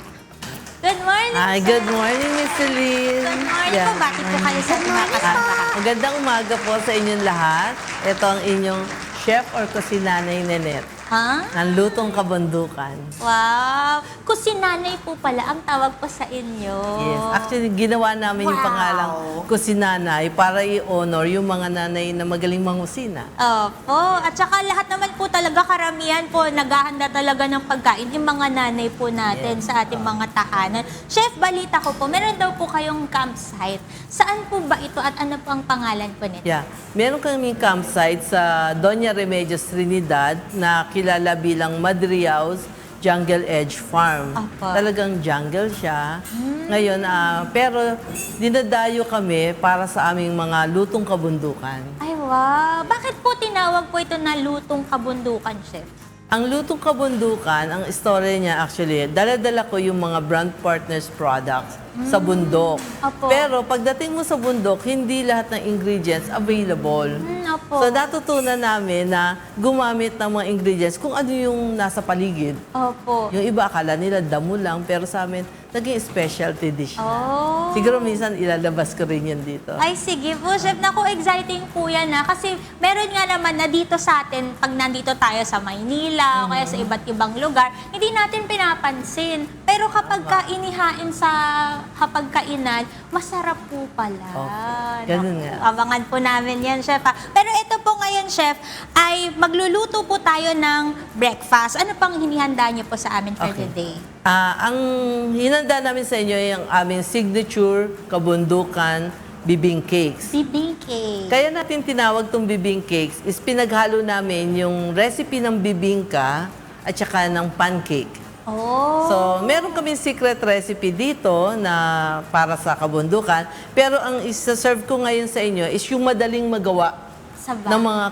Good morning, Hi, sir. good morning, Miss Celine. Good morning po. Bakit po kayo sa mga kasama? Magandang umaga po sa inyong lahat. Ito ang inyong chef or kusinanay Nenet Ha? ng Lutong Kabundukan. Wow! Kusinanay po pala ang tawag po sa inyo. Yes. Actually, ginawa namin yung Wow. pangalang kusinanay para i-honor yung mga nanay na magaling mangusina. Opo. At saka lahat naman po talaga, karamihan po, naghahanda talaga ng pagkain yung mga nanay po natin sa ating mga tahanan. Chef, balita ko po, meron daw po kayong campsite. Saan po ba ito at ano po ang pangalan po nito? Yeah. Meron kaming campsite sa Doña Remedios Trinidad na kilala bilang Madriaos Jungle Edge Farm. Apa. Talagang jungle siya. Ngayon, pero dinadayo kami para sa aming mga lutong kabundukan. Ay, wow! Bakit po tinawag po ito na lutong kabundukan, Chef? Ang lutong kabundukan, ang istorya niya actually, dala-dala ko yung mga brand partners products sa bundok. Opo. Pero pagdating mo sa bundok, hindi lahat ng ingredients available. Opo. So natutunan namin na gumamit ng mga ingredients kung ano yung nasa paligid. Opo. Yung iba akala nila damo lang, pero sa amin, naging specialty dish na. Oh. Siguro minsan ilalabas ko rin yan dito. Ay, sige po, Chef. Naku, exciting po yan, ha? Kasi meron nga naman na dito sa atin, pag nandito tayo sa Maynila o kaya sa iba't ibang lugar, hindi natin pinapansin. Pero kapag inihain sa hapagkainan, masarap po pala. Okay. Ganun Naku, nga. abangan po namin yan, Chef, ha? Pero ito po ngayon, Chef, ay magluluto po tayo ng breakfast. Ano pang hinihanda niyo po sa amin for Okay. today? Ang hinanda namin sa inyo ay ang aming signature kabundukan bibing cakes. Bibingke. Kaya natin tinawag tong bibing cakes is pinaghalo namin yung recipe ng bibingka at saka ng pancake. Oh. So, meron kami secret recipe dito na para sa kabundukan. Pero ang isa-serve ko ngayon sa inyo is yung madaling magawa Sa ng mga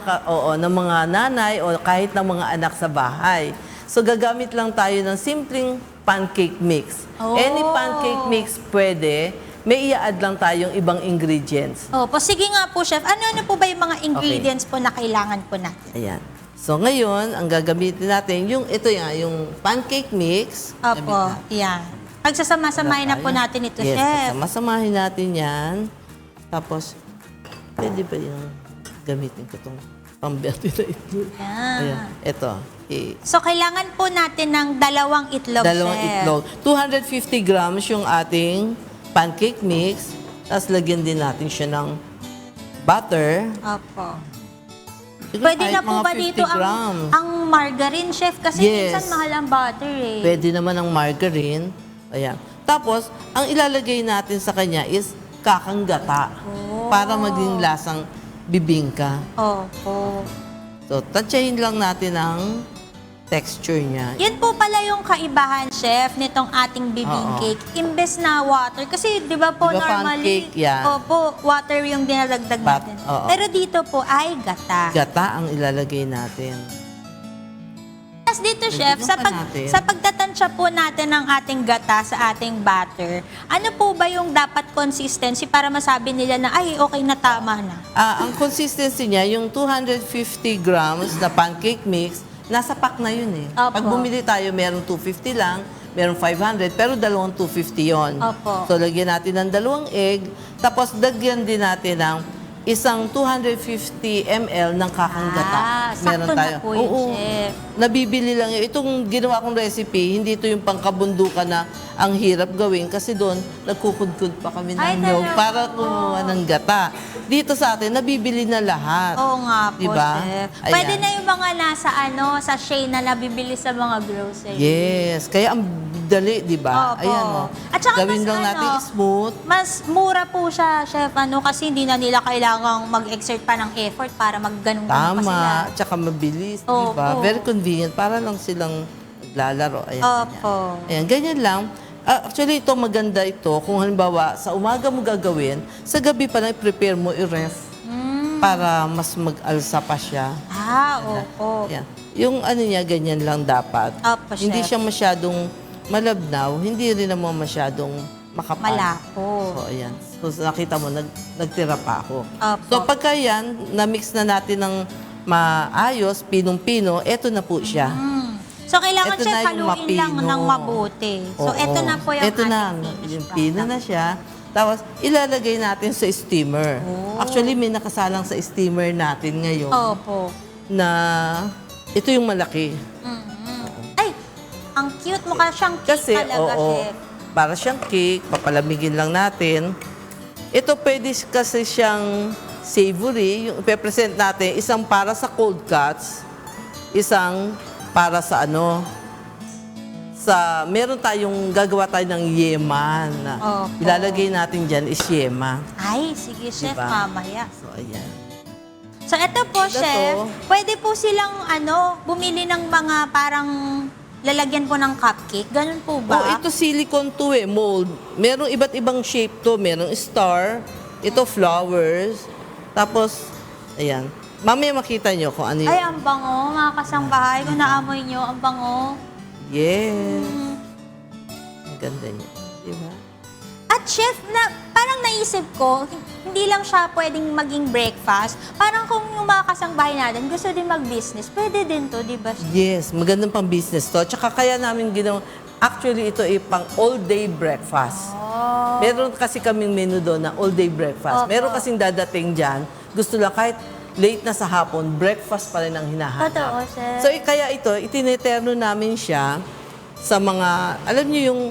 ng mga nanay o kahit ng mga anak sa bahay. So, gagamit lang tayo ng simpleng pancake mix. Oh. Any pancake mix pwede. May i-add lang tayong ibang ingredients. Opo, sige nga po, Chef. Ano po ba yung mga ingredients po na kailangan po natin? Ayan. So ngayon, ang gagamitin natin, yung pancake mix. Opo, Gamit yan. Pagsasama-samahin na po tayo. natin ito, Yes, chef. masamahin natin yan. Tapos, pwede ba yung gamitin ko itong pamberte na itlog? Yan. Ayan, ito. So, kailangan po natin ng 2 itlog, Dalawang chef. itlog. 250 grams yung ating pancake mix. Tapos lagyan din natin siya ng butter. Opo. Siguro Pwede kahit na po mga ba 50 dito grams. ang margarine, chef? Kasi Yes. minsan mahal ang butter eh. Pwede naman ang margarine. Ayan. Tapos, ang ilalagay natin sa kanya is kakang gata. Para maging lasang bibingka. Opo. So, tansyahin lang natin ang texture niya. Yan po pala yung kaibahan, chef, nitong ating bibing Oo. cake. Imbes na water. Kasi, di ba po, Di ba normally, pancake yan? opo, water yung dinadagdag But, natin. oo. Pero dito po ay gata. Gata ang ilalagay natin. Tapos dito, chef, Tignan sa, pa natin. sa pagtatansya po natin ng ating gata sa ating batter, ano po ba yung dapat consistency para masabi nila na, ay, okay na, tama na? Ang consistency niya, yung 250 grams na pancake mix, nasa pack na yun eh. Opo. Pag bumili tayo, merong 250 lang, merong 500, pero dalawang 250 yon. Opo. So, lagyan natin ng 2 egg, tapos dagyan din natin ng isang 250 ml ng kakang gata. sakto na po yun, chef. Nabibili lang yun. Itong ginawa kong recipe, hindi ito yung pangkabundukan na ang hirap gawin kasi doon, nagkukudkud pa kami ng Ay, nyog talaga? para kumuha ng gata. Dito sa atin, nabibili na lahat. Oo nga po, Diba? chef. Ayan. Pwede na yung mga nasa sa shade na nabibili sa mga grocery. Yes, kaya ang dali, di ba? Opo. Ayan o. At saka Gawin mas lang natin smooth. Mas mura po siya, chef, kasi hindi na nila kailangang mag-exert pa ng effort para magganong pa sila. Tama, tsaka mabilis, di ba? Opo. Very convenient, para lang silang naglalaro. Ayan, Opo. ganyan. Ayan, ganyan lang. Actually, ito maganda ito. Kung halimbawa, sa umaga mo gagawin, sa gabi pa lang i-prepare mo, i-ref para mas mag-alsa pa siya. Opo. Ayan. Yung ano niya, ganyan lang dapat. Opo, Hindi chef. siya masyadong malabnaw, hindi rin naman masyadong makapal. Malabo. So, ayan. So, nakita mo, nagtira pa ako. Opo. So, pagka yan, na-mix na natin ng maayos, pinong-pino, eto na po siya. So, kailangan, Eto chef, na yung haluin lang mapino. ng mabuti. So, Oo. eto na po yung Eto na, ating finished yung product. pino na siya. Tapos, ilalagay natin sa steamer. Oh. Actually, may nakasalang sa steamer natin ngayon Opo. na ito yung malaki. Ay, ang cute. Mukha siyang cake Kasi, talaga, oo, chef. para siyang cake, papalamigin lang natin. Ito pwede kasi siyang savory. Yung ipepresent natin, isang para sa cold cuts, isang para sa meron tayong gagawa tayo ng yeman. Opo. Ilalagay natin dyan is yema. Ay, sige, chef, Diba? mamaya. So, ayan. So, eto po, Ito chef, to. pwede po silang, bumili ng mga parang lalagyan po ng cupcake. Ganun po ba? Oh, ito silicone to mold. Merong iba't ibang shape to. Merong star, ito flowers, tapos, ayan. Mamaya makita nyo kung ano Ay, yun. ang bango, mga kasangbahay. Kung naamoy nyo, ang bango. Yes. Ang ganda niya. Diba? At chef, parang naisip ko, hindi lang siya pwedeng maging breakfast. Parang kung yung mga kasangbahay natin gusto din mag-business, pwede din to, di ba? Yes, magandang pang business to. Tsaka kaya namin ginawa, actually ito ay pang all-day breakfast. Oh. Meron kasi kaming menu doon na all-day breakfast. Opo. Meron kasing dadating dyan, gusto lang kahit late na sa hapon, breakfast pa rin ang hinahanap. Totoo, chef. So, kaya ito, itineterno namin siya sa mga, alam niyo yung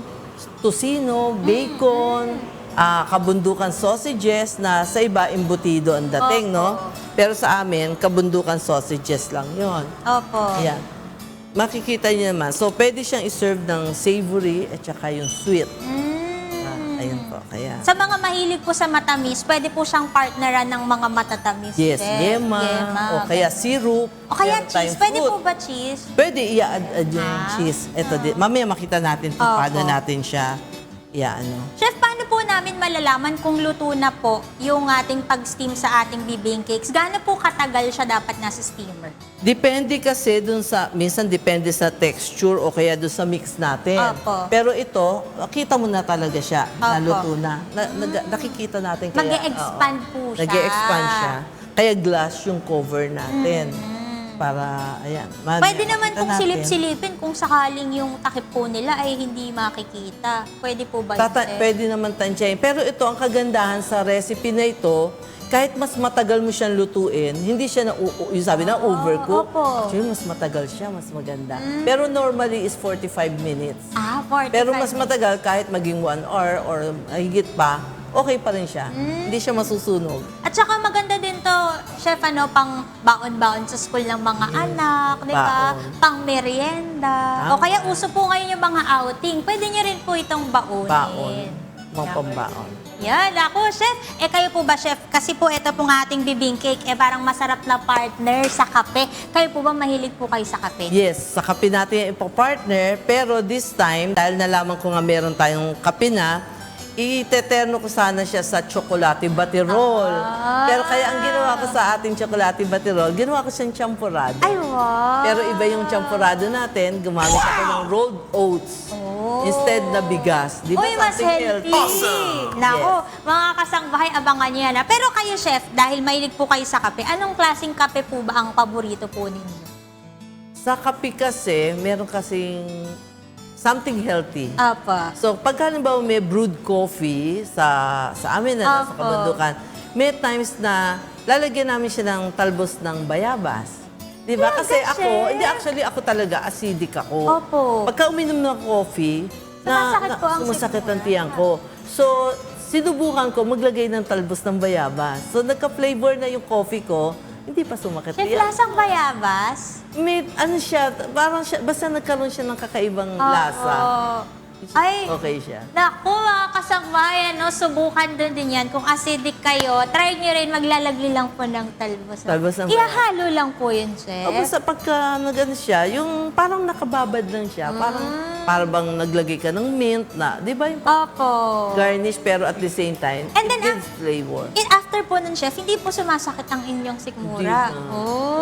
tocino, bacon, kabundukan sausages na sa iba, embutido ang dating, no? Pero sa amin, kabundukan sausages lang yon. Opo. Ayan. Makikita niyo naman. So, pwede siyang iserve ng savory at saka yung sweet. Ayan po, kaya. Sa mga mahilig po sa matamis, pwede po siyang partneran ng mga matatamis. Yes, chef. yema, o kaya syrup. O kaya meron cheese. tayong Pwede fruit. po ba cheese? Pwede i-add yung cheese. Ito din. Mamaya makita natin kung Opo. paano natin siya Chef, paano po namin malalaman kung luto na po yung ating pag-steam sa ating bibing cakes? Gaano po katagal siya dapat nasa steamer? Depende kasi dun sa, minsan depende sa texture o kaya dun sa mix natin. Opo. Pero ito, kita mo na talaga siya, Opo. naluto na. Nakikita natin kaya. Mag-e-expand po siya. Nag-e-expand siya. Kaya glass yung cover natin. para, ayan. Pwede naman makita kung natin. silip-silipin kung sakaling yung takip po nila ay hindi makikita. Pwede po ba yun, Chef? Pwede naman tansyahin. Pero ito, ang kagandahan sa recipe na ito, kahit mas matagal mo siyang lutuin, hindi siya yung sabi na overcook. opo. Actually, mas matagal siya, mas maganda. Pero normally is 45 minutes. 45 Pero mas minutes. matagal, kahit maging 1 hour or higit pa, okay pa rin siya. Hindi siya masusunog. At saka maganda din to, Chef, pang baon-baon sa school ng mga anak, di ba? Baon. Pang merienda. Tama. O kaya uso po ngayon yung mga outing. Pwede niyo rin po itong baonin. Baon. Mga Yeah. pambaon. Yan, ako, Chef. Kayo po ba, Chef? Kasi po ito pong ating bibing cake, parang masarap na partner sa kape. Kayo po ba mahilig po kayo sa kape? Yes, sa kape natin yung ipo-partner, pero this time, dahil nalaman ko nga meron tayong kape na, iteterno ko sana siya sa chocolate batirol. Pero kaya ang ginawa ko sa ating chocolate batirol, ginawa ko siyang champurado. Ay, wow! Pero iba yung champurado natin, gumamit ako ng rolled oats instead na bigas. Di ba Uy, mas something healthy. Nako, mga kasangbahay, abangan niyo yan. Pero kayo, Chef, dahil mahilig po kayo sa kape, anong klaseng kape po ba ang paborito po ninyo? Sa kape kasi, meron kasing something healthy. Apa. So, pag halimbawa may brewed coffee sa amin na sa Opo. Kabundukan, may times na lalagyan namin siya ng talbos ng bayabas. Di ba? Kasi ako, hindi actually ako talaga, acidic ako. Opo. Pagka uminom ng coffee, Sumasakit po ang sumasakit ang sikmura. tiyan ko. So, sinubukan ko maglagay ng talbos ng bayabas. So, nagka-flavor na yung coffee ko, hindi pa sumakit. Chef, lasang bayabas? May, ano siya, parang siya, basta nagkaroon siya ng kakaibang lasa. Ay, Okay siya. naku, mga kasangbayan, no, subukan doon din yan. Kung acidic kayo, try nyo rin maglalagli lang po ng talbos. Talbos ng Ihahalo lang po yun, Chef. Tapos sa pagka nag-ano siya, yung parang nakababad lang siya. Parang bang naglagay ka ng mint na, di ba yung Opo. garnish pero at the same time, And then, it gives flavor. After po nun, Chef, hindi po sumasakit ang inyong sikmura. Hindi na.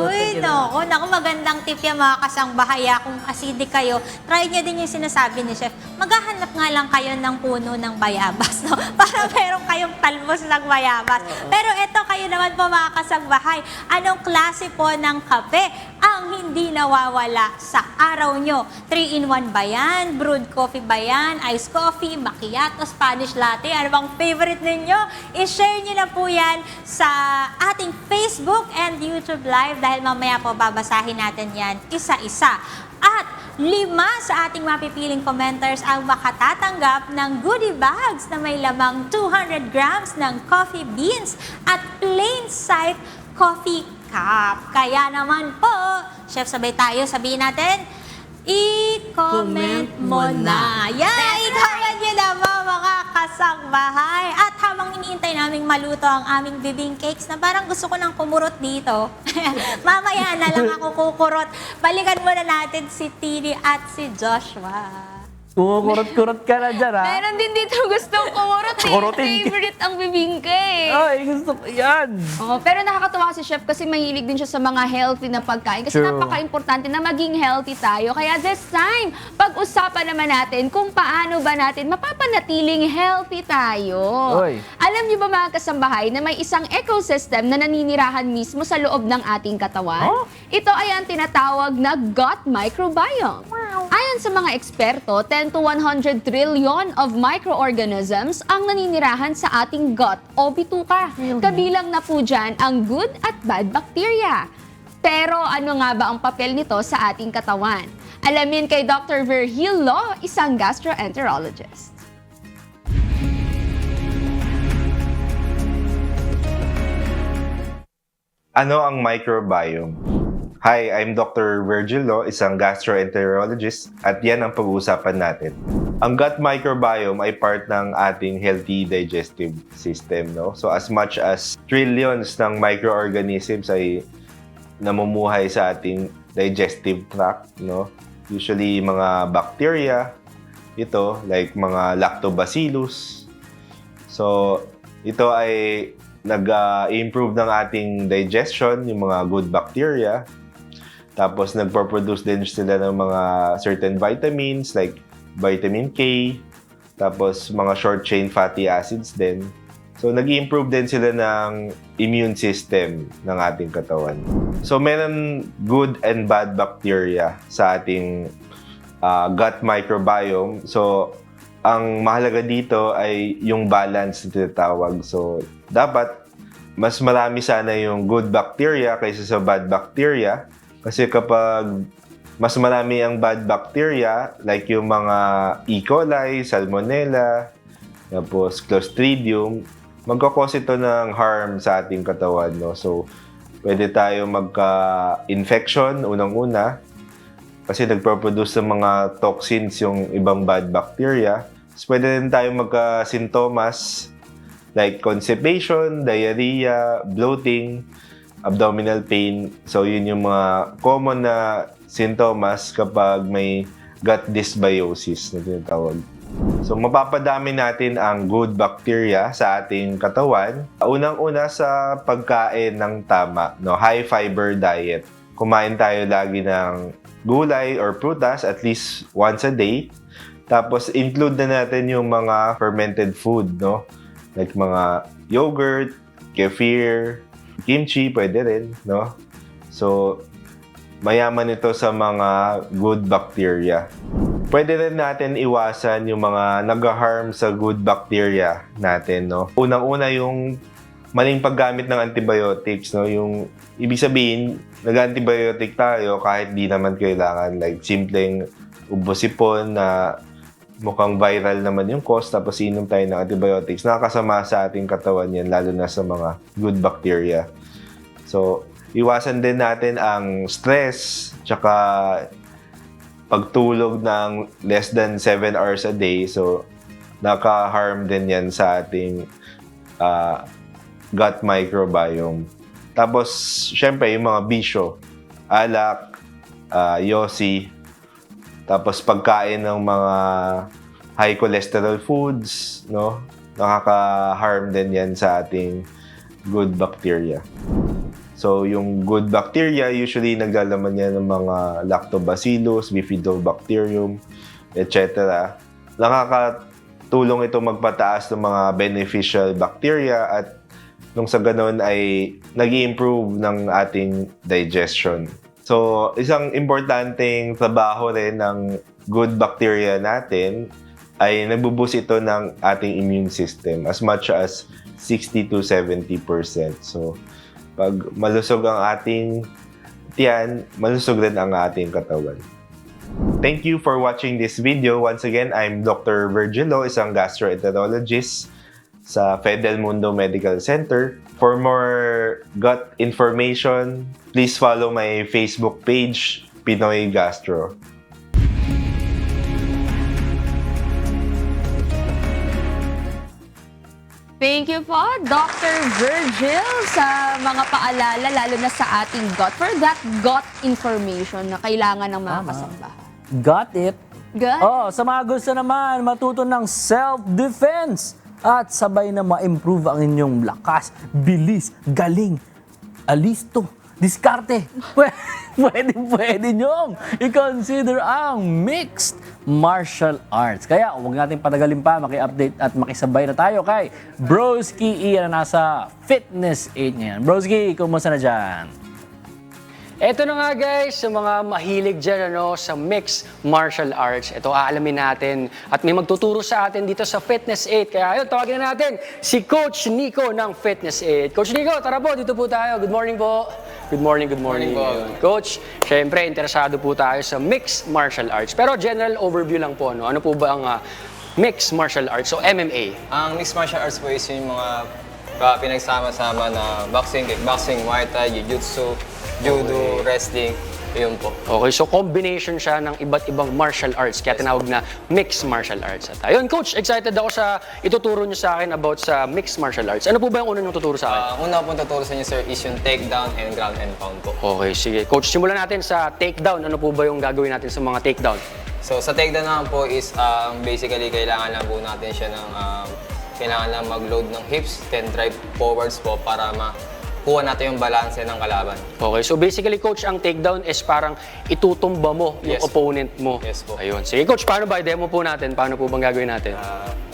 Uy, Buti naku, magandang tip yan, mga kasangbahaya. Kung acidic kayo, try nyo din yung sinasabi ni Chef. Maghahanap nga lang kayo ng puno ng bayabas, no? Para meron kayong talbos ng bayabas. Pero eto, kayo naman po, mga kasangbahay, anong klase po ng kape ang hindi nawawala sa araw nyo? 3-in-1 ba yan? Brewed coffee ba yan? Iced coffee, macchiato, Spanish latte? Ano bang favorite ninyo? I-share nyo na po yan sa ating Facebook and YouTube Live dahil mamaya po babasahin natin yan isa-isa. At 5 sa ating mapipiling commenters ang makatatanggap ng goodie bags na may lamang 200 grams ng coffee beans at plain sight coffee cup. Kaya naman po, Chef, sabay tayo, sabihin natin, i-comment mo na. Yan, i-comment nyo na mga kasangbahay. At habang iniintay naming maluto ang aming bibing cakes na parang gusto ko nang kumurot dito. Mamaya na lang ako kukurot. Balikan muna natin si Tini at si Joshua. Kumukurot-kurot ka na dyan, ha? Meron din dito gustong kumurot eh. Kurutin. Favorite ang bibingka eh. Ay, gusto ko yan. Oh, pero nakakatuwa si Chef kasi mahilig din siya sa mga healthy na pagkain. Kasi True. napaka-importante na maging healthy tayo. Kaya this time, pag-usapan naman natin kung paano ba natin mapapanatiling healthy tayo. Oy. Alam niyo ba mga kasambahay na may isang ecosystem na naninirahan mismo sa loob ng ating katawan? Oh? Ito ay ang tinatawag na gut microbiome. Ayon sa mga eksperto, 10 to 100 trillion of microorganisms ang naninirahan sa ating gut o bituka. Kabilang na po dyan ang good at bad bacteria. Pero ano nga ba ang papel nito sa ating katawan? Alamin kay Dr. Virgil Lo, isang gastroenterologist. Ano ang microbiome? Hi, I'm Dr. Virgil Lo, isang gastroenterologist at yan ang pag-uusapan natin. Ang gut microbiome ay part ng ating healthy digestive system, no? So as much as trillions ng microorganisms ay namumuhay sa ating digestive tract, no? Usually mga bacteria, ito like mga lactobacillus. So ito ay nag-improve ng ating digestion, yung mga good bacteria. Tapos nagpo-produce din sila ng mga certain vitamins like vitamin K, tapos mga short chain fatty acids din. So, nag-improve din sila ng immune system ng ating katawan. So, meron good and bad bacteria sa ating gut microbiome. So, ang mahalaga dito ay yung balance na tinatawag. So, dapat mas marami sana yung good bacteria kaysa sa bad bacteria. Kasi kapag mas marami ang bad bacteria, like yung mga E. coli, Salmonella, tapos Clostridium, magkakos ito ng harm sa ating katawan. No? So, pwede tayo magka-infection, unang-una, kasi nagproproduce ng mga toxins yung ibang bad bacteria. So, pwede rin tayo magka-sintomas like constipation, diarrhea, bloating, abdominal pain. So, yun yung mga common na sintomas kapag may gut dysbiosis na tinatawag. So, mapapadami natin ang good bacteria sa ating katawan. Unang-una sa pagkain ng tama, no? High fiber diet. Kumain tayo lagi ng gulay or prutas at least once a day. Tapos, include na natin yung mga fermented food, no? Like mga yogurt, kefir, kimchi, pwede rin, no? So, mayaman ito sa mga good bacteria. Pwede rin natin iwasan yung mga nag-harm sa good bacteria natin, no? Unang-una yung maling paggamit ng antibiotics, no? Yung ibig sabihin, nag-antibiotic tayo kahit di naman kailangan. Like, simpleng ubosipon na mukhang viral naman yung cause, tapos inom tayo ng antibiotics. Nakakasama sa ating katawan yan, lalo na sa mga good bacteria. So, iwasan din natin ang stress, tsaka pagtulog ng less than 7 hours a day. So, naka-harm din yan sa ating gut microbiome. Tapos, syempre, yung mga bisyo, alak, yosi, tapos pagkain ng mga high cholesterol foods, no? Nakaka-harm din yan sa ating good bacteria. So, yung good bacteria, usually naglalaman yan ng mga lactobacillus, bifidobacterium, etc. Nakakatulong ito magpataas ng mga beneficial bacteria at nung sa ganun ay nag-i-improve ng ating digestion. So, isang importanteng trabaho rin ng good bacteria natin ay nagbubusi ito ng ating immune system as much as 60 to 70%. So, pag malusog ang ating tiyan, malusog rin ang ating katawan. Thank you for watching this video. Once again, I'm Dr. Virgilo, isang gastroenterologist sa Fidel Mundo Medical Center. For more gut information, please follow my Facebook page, Pinoy Gastro. Thank you po, Dr. Virgil, sa mga paalala, lalo na sa ating gut, for that gut information na kailangan ng mga kasambahan. Got it? Good? Oh, sa mga gusto naman matuto ng self-defense at sabay na ma-improve ang inyong lakas, bilis, galing, alisto, diskarte. Pwede nyong i-consider ang mixed martial arts. Kaya huwag natin patagalin pa, maki-update at makisabay na tayo kay Broski Ian na nasa Fitness 8 ngayon. Broski, kumusta na dyan? Eto na nga guys, sa mga mahilig dyan sa mixed martial arts, ito aalamin natin at may magtuturo sa atin dito sa Fitness 8. Kaya ayun, tawagin na natin si Coach Nico ng Fitness 8. Coach Nico, tara po, dito po tayo. Good morning po. Good morning po. Coach, syempre, interesado po tayo sa mixed martial arts. Pero general overview lang po, no? Ano po ba ang mixed martial arts o MMA? Ang mixed martial arts po is yung mga pinagsama-sama na boxing, kickboxing, Muay Thai, Jiu-Jitsu, Judo, wrestling, yun po. Okay, so combination siya ng iba't ibang martial arts, kaya tinawag na mixed martial arts. At ayun, Coach, excited ako sa ituturo niyo sa akin about sa mixed martial arts. Ano po ba yung unang tuturo sa akin? Una po tuturo sa inyo, sir, is yung takedown and ground and pound po. Okay, sige. Coach, simulan natin sa takedown. Ano po ba yung gagawin natin sa mga takedown? So, sa takedown naman po is basically kailangan lang po natin siya ng kailangan lang mag-load ng hips, then drive forwards po para kuha natin yung balanse ng kalaban. Okay, so basically, coach, ang takedown is parang itutumba mo yung Yes. opponent mo. Yes po. Ayun. Sige, coach, paano ba? Demo po natin. Paano po bang gagawin natin?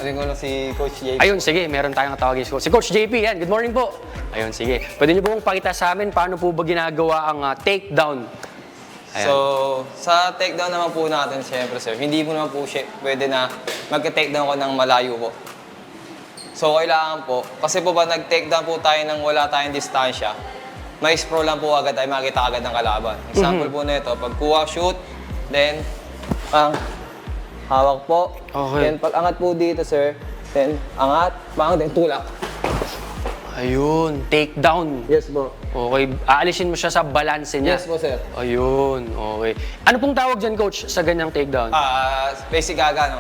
Ano ko lang si Coach Jake? Ayun, sige, meron tayong tawagin si Coach JP. Yan, good morning po. Ayun, sige. Pwede niyo pong pakita sa amin paano po ba ginagawa ang takedown? Ayan. So, sa takedown naman po natin, siyempre sir, hindi mo naman po siya pwede na magka-takedown ko ng malayo po. So, kailangan po, kasi po ba nag-takedown po tayo nang wala tayong distansya, may sprawl lang po agad, ay makita agad ng kalaban. Example po na ito, pagkuha, shoot, then, hawak po. Okay. Then, pag angat po dito, sir, then, angat, then tulak. Ayun, takedown. Yes po. Okay, aalisin mo siya sa balanse niya. Yes po, sir. Ayun, okay. Ano pong tawag dyan, coach, sa ganyang takedown? Basic aga, no?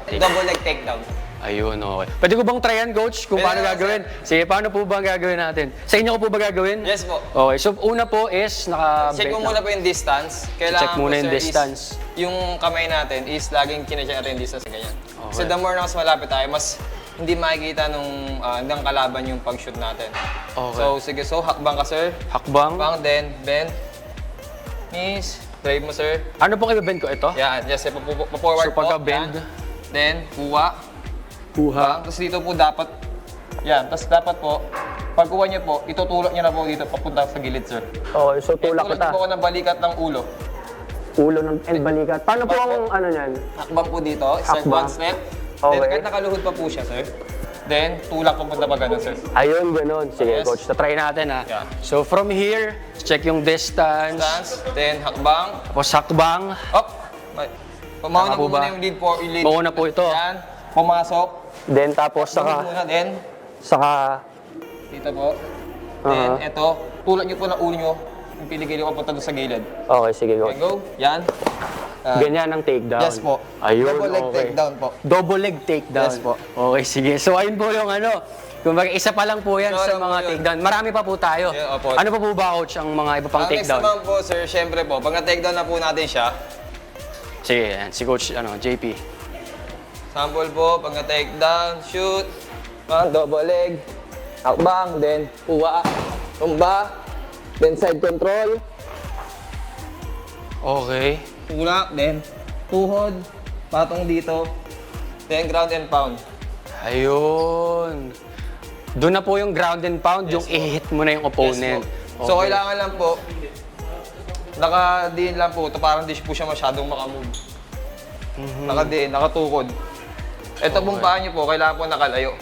Double leg takedown. Ayun, okay. Pwede ko bang tryan, coach, kung Pwede paano naman, gagawin? Sige, paano po ba ang gagawin natin? Sa inyo ko po ba gagawin? Yes po. Okay, so una po is Check mo muna po yung distance. Kailangan Check muna po, yung sir, distance. Yung kamay natin is laging kine-check natin yung distance ganyan. So the more na mas malapit tayo, mas hindi makikita ng kalaban yung pag-shoot natin. Okay. So sige, so hakbang ka sir. Hakbang. Hakbang, then bend. Knees. Drive mo sir. Ano po kayo bend ko? Ito? Yan, yes, pa-forward So pagka-bend. Yan. Then, kuha. Kuha. Tapos dito po dapat, yan, tapos dapat po, pagkuha niyo po, itutulak niyo na po dito papunta sa gilid, sir. Okay, so tulak ko Tulak niyo po ako ng balikat ng ulo. Ulo ng balikat. Paano po ang ano niyan? Hakbang po dito, start Hakbang. one step. Okay. Then, kahit nakaluhod pa po siya, sir. Then, tulak papunta pa ganun, sir. Ayun, ganun. Sige, Yes. coach, try natin ha. Yeah. So from here, check yung distance. Stance, then hakbang. Tapos hakbang. Up. Pumauna Tama po po muna ba? yung lead po. Yung lead. Mauna po ito. Yan. Pumasok. Then tapos Saka. Muna, then, saka dito po. Then, eto, tulak niyo po ng ulo niyo. Yung piligili ko papunta doon sa gilid. okay, sige, Okay, go. Yan. Ganyan ang takedown. Yes po. Ayun, Double leg okay. takedown po. Double leg takedown. Yes po. Okay, sige. So ayun po yung ano. Kumbaga, isa pa lang po yan Isa sa lang mga po yun. takedown. Marami pa po tayo. Yeah, opo. Ano pa po ba, coach, ang mga iba pang Next takedown? naman po, sir, syempre po, pag na-takedown na po natin siya, Sige, yan. Si coach, JP. sample po, pag na-takedown, shoot, double leg, hakbang, then kuha, tumba, then side control, Okay. tulak, then tuhod, patong dito, then ground and pound. Ayun. Doon na po yung ground and pound, yung i-hit mo na yung opponent. Yes po. So, kailangan lang po, nakadiin lang po, ito parang di po siya masyadong makamove. Nakadiin, nakatukod. Ito pong paa niyo po, kailangan po nakalayo.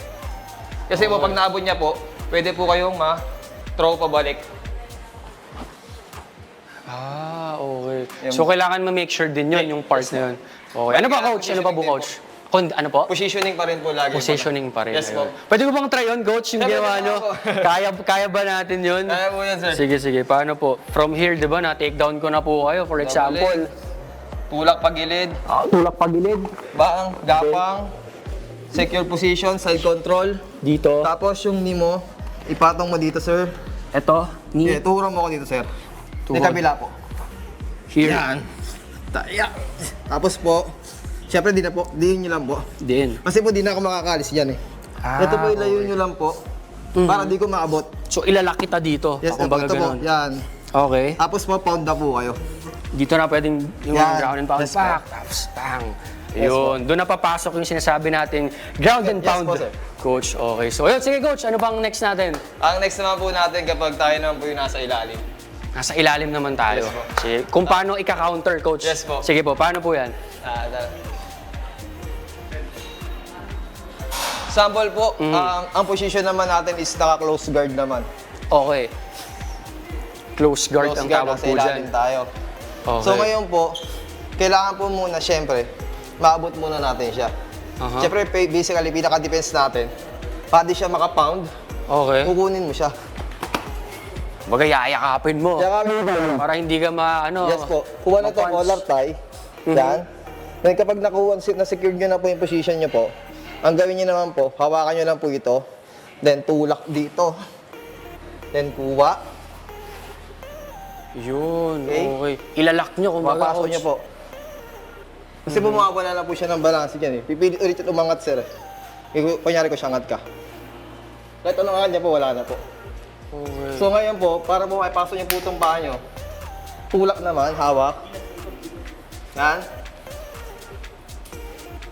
Kasi po, pag naabot niya po, pwede po kayong ma-throw pabalik. Okay. So, kailangan ma-make sure din yun, yung part na yun. Okay. Ano ba, coach? Ano pa po, coach? Ano po? Positioning pa rin po lagi. Positioning pa rin. Yes po. ayun. Pwede ko bang try yun, coach, yung Siyempre, ginawa tama nyo? po. Kaya ba natin yun? Kaya po yan, sir. Sige, sige. Paano po? From here, di ba, na-takedown ko na po kayo. For example, Tulak pagilid, tulak pagilid. baang, gapang, secure position, side control. Dito. Tapos yung knee mo, ipatong mo dito, sir. Ito. Yeah, tuhuran mo ako dito, sir. Di kabila po. Here. Yan. Tapos po, syempre di nyo lang po. Din. Kasi po di na ako makakalis dyan eh. Ito po ilayo nyo lang po, para di ko maabot. So, ilalak kita dito. Yes, Kumbaga ito po, ganun. yan. Okay. Tapos po, pound na po kayo. Dito na pwedeng yung Yan. ground and pound. Yes, po. Pak, tapos bang. Yun. Doon na papasok yung sinasabi natin, ground and Yes, pound. po, sir. Coach, okay. So, ayun, sige coach, ano bang next natin? Ang next naman po natin kapag tayo naman po yung nasa ilalim. Nasa ilalim naman tayo. Yes, po. Sige, kung paano ika-counter, coach. Yes, po. Sige po, paano po yan? Sample po, ang position naman natin is naka-close guard naman. Okay. Close guard ang tawag nasa po ilalim dyan. tayo. Okay. So ngayon po, kailangan po muna, syempre, maabot muna natin siya. Aha. Syempre, basically, pinaka-defense natin, pwede siya maka-pound, Okay. kukunin mo siya. Baga, yayakapin mo. Yakapin mo. Para hindi ka Yes po. Kuha na ito, ma-punch. collar tie. Yan. Then kapag nakuha, na-secure nyo na po yung position nyo po, ang gawin nyo naman po, hawakan nyo lang po ito, then tulak dito, then kuha, Yun, Okay. okay. Ilalak nyo kung baga, papasok coach. nyo po. Kasi bumawala na po siya ng balance dyan eh. Pipilit ulit yung umangat, sir. Kunyari ko siya angat ka. Kahit anong angat niya po, wala na po. So ngayon po, para po maipasok niyo po itong paa niyo, tulak naman, hawak. Yan.